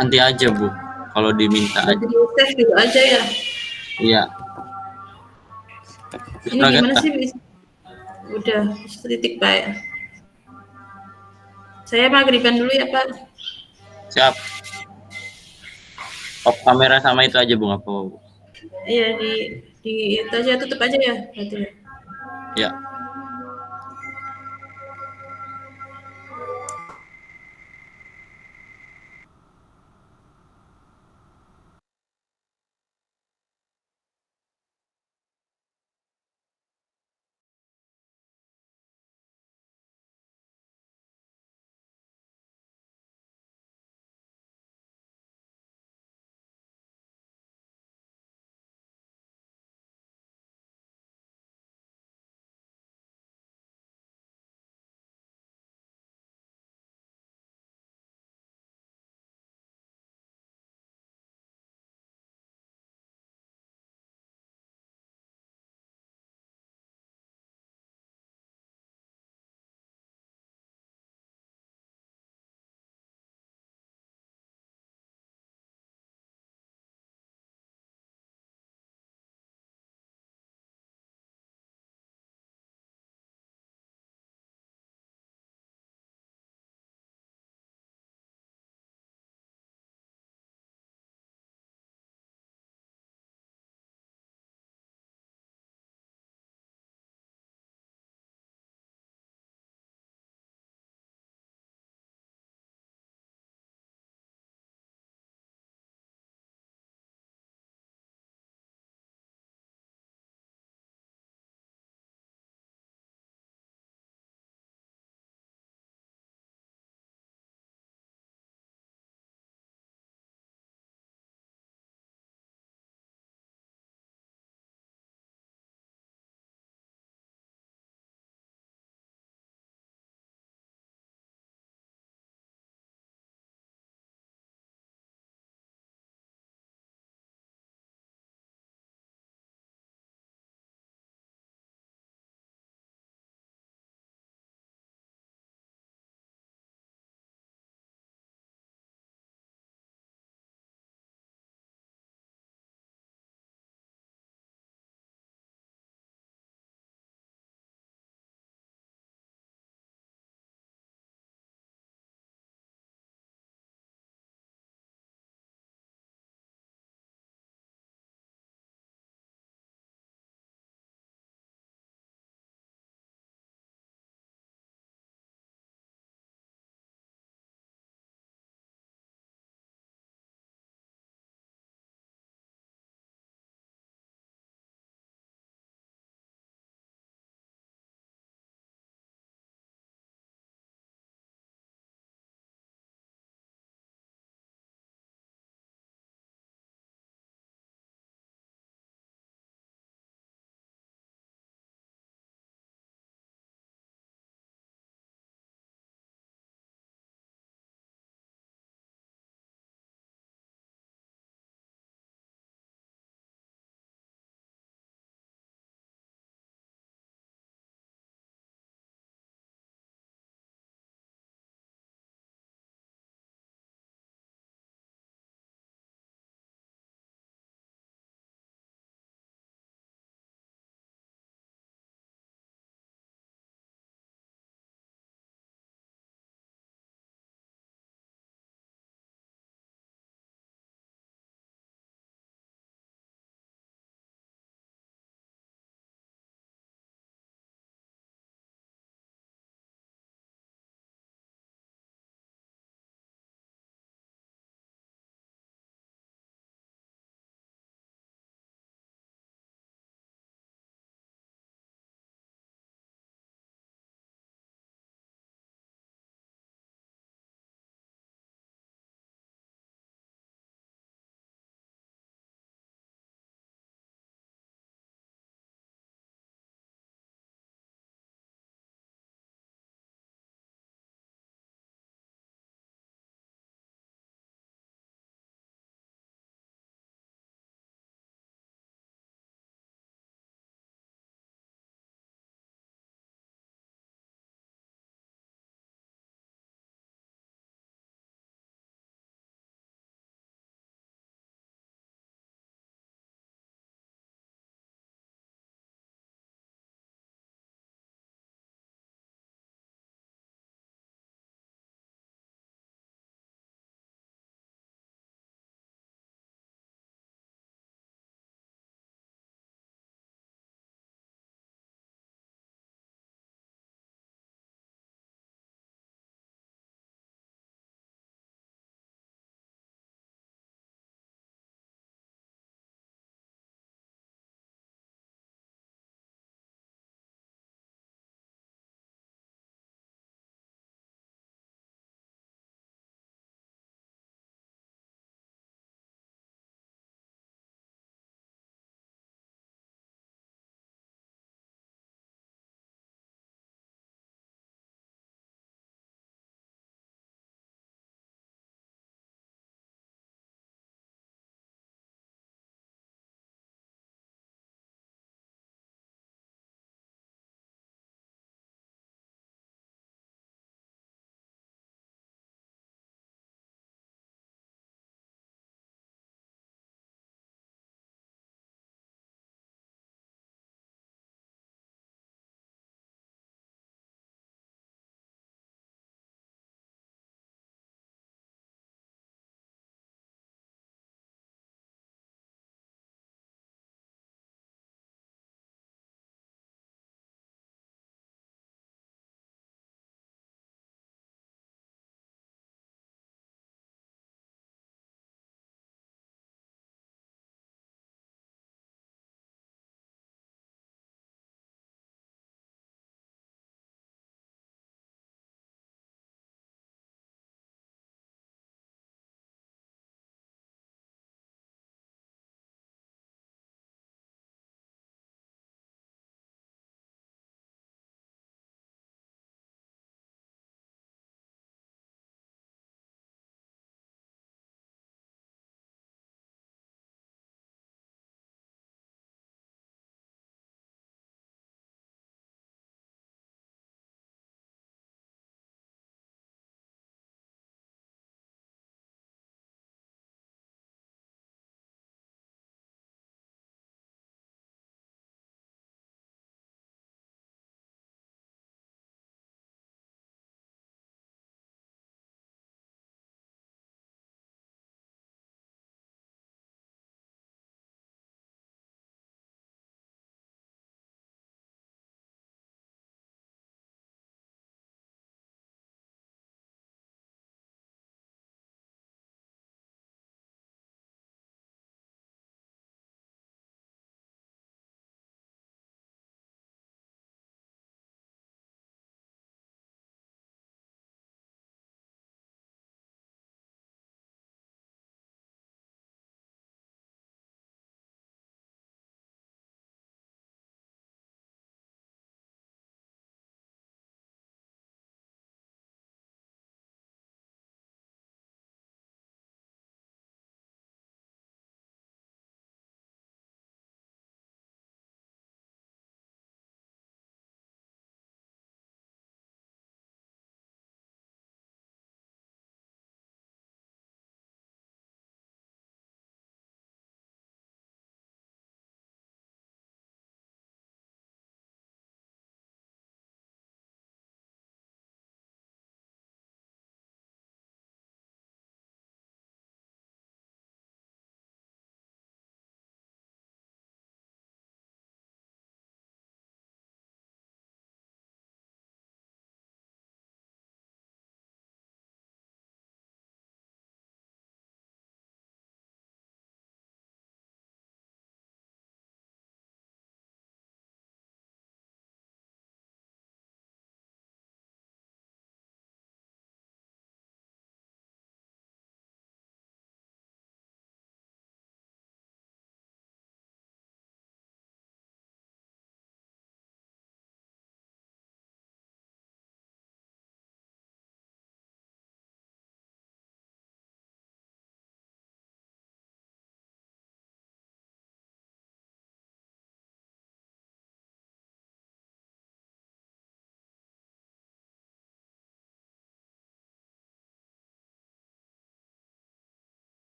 Speaker 2: Nanti aja Bu, kalau diminta
Speaker 1: Nanti
Speaker 2: aja.
Speaker 1: di save dulu aja ya.
Speaker 2: Iya.
Speaker 1: Ini gimana sih? Udah titik Pak ya. Saya maghriban dulu ya Pak.
Speaker 2: Siap. Off kamera sama itu aja Bu, nggak apa-apa.
Speaker 1: Iya, di itu aja, tutup aja ya. Berarti ya.
Speaker 2: Ya.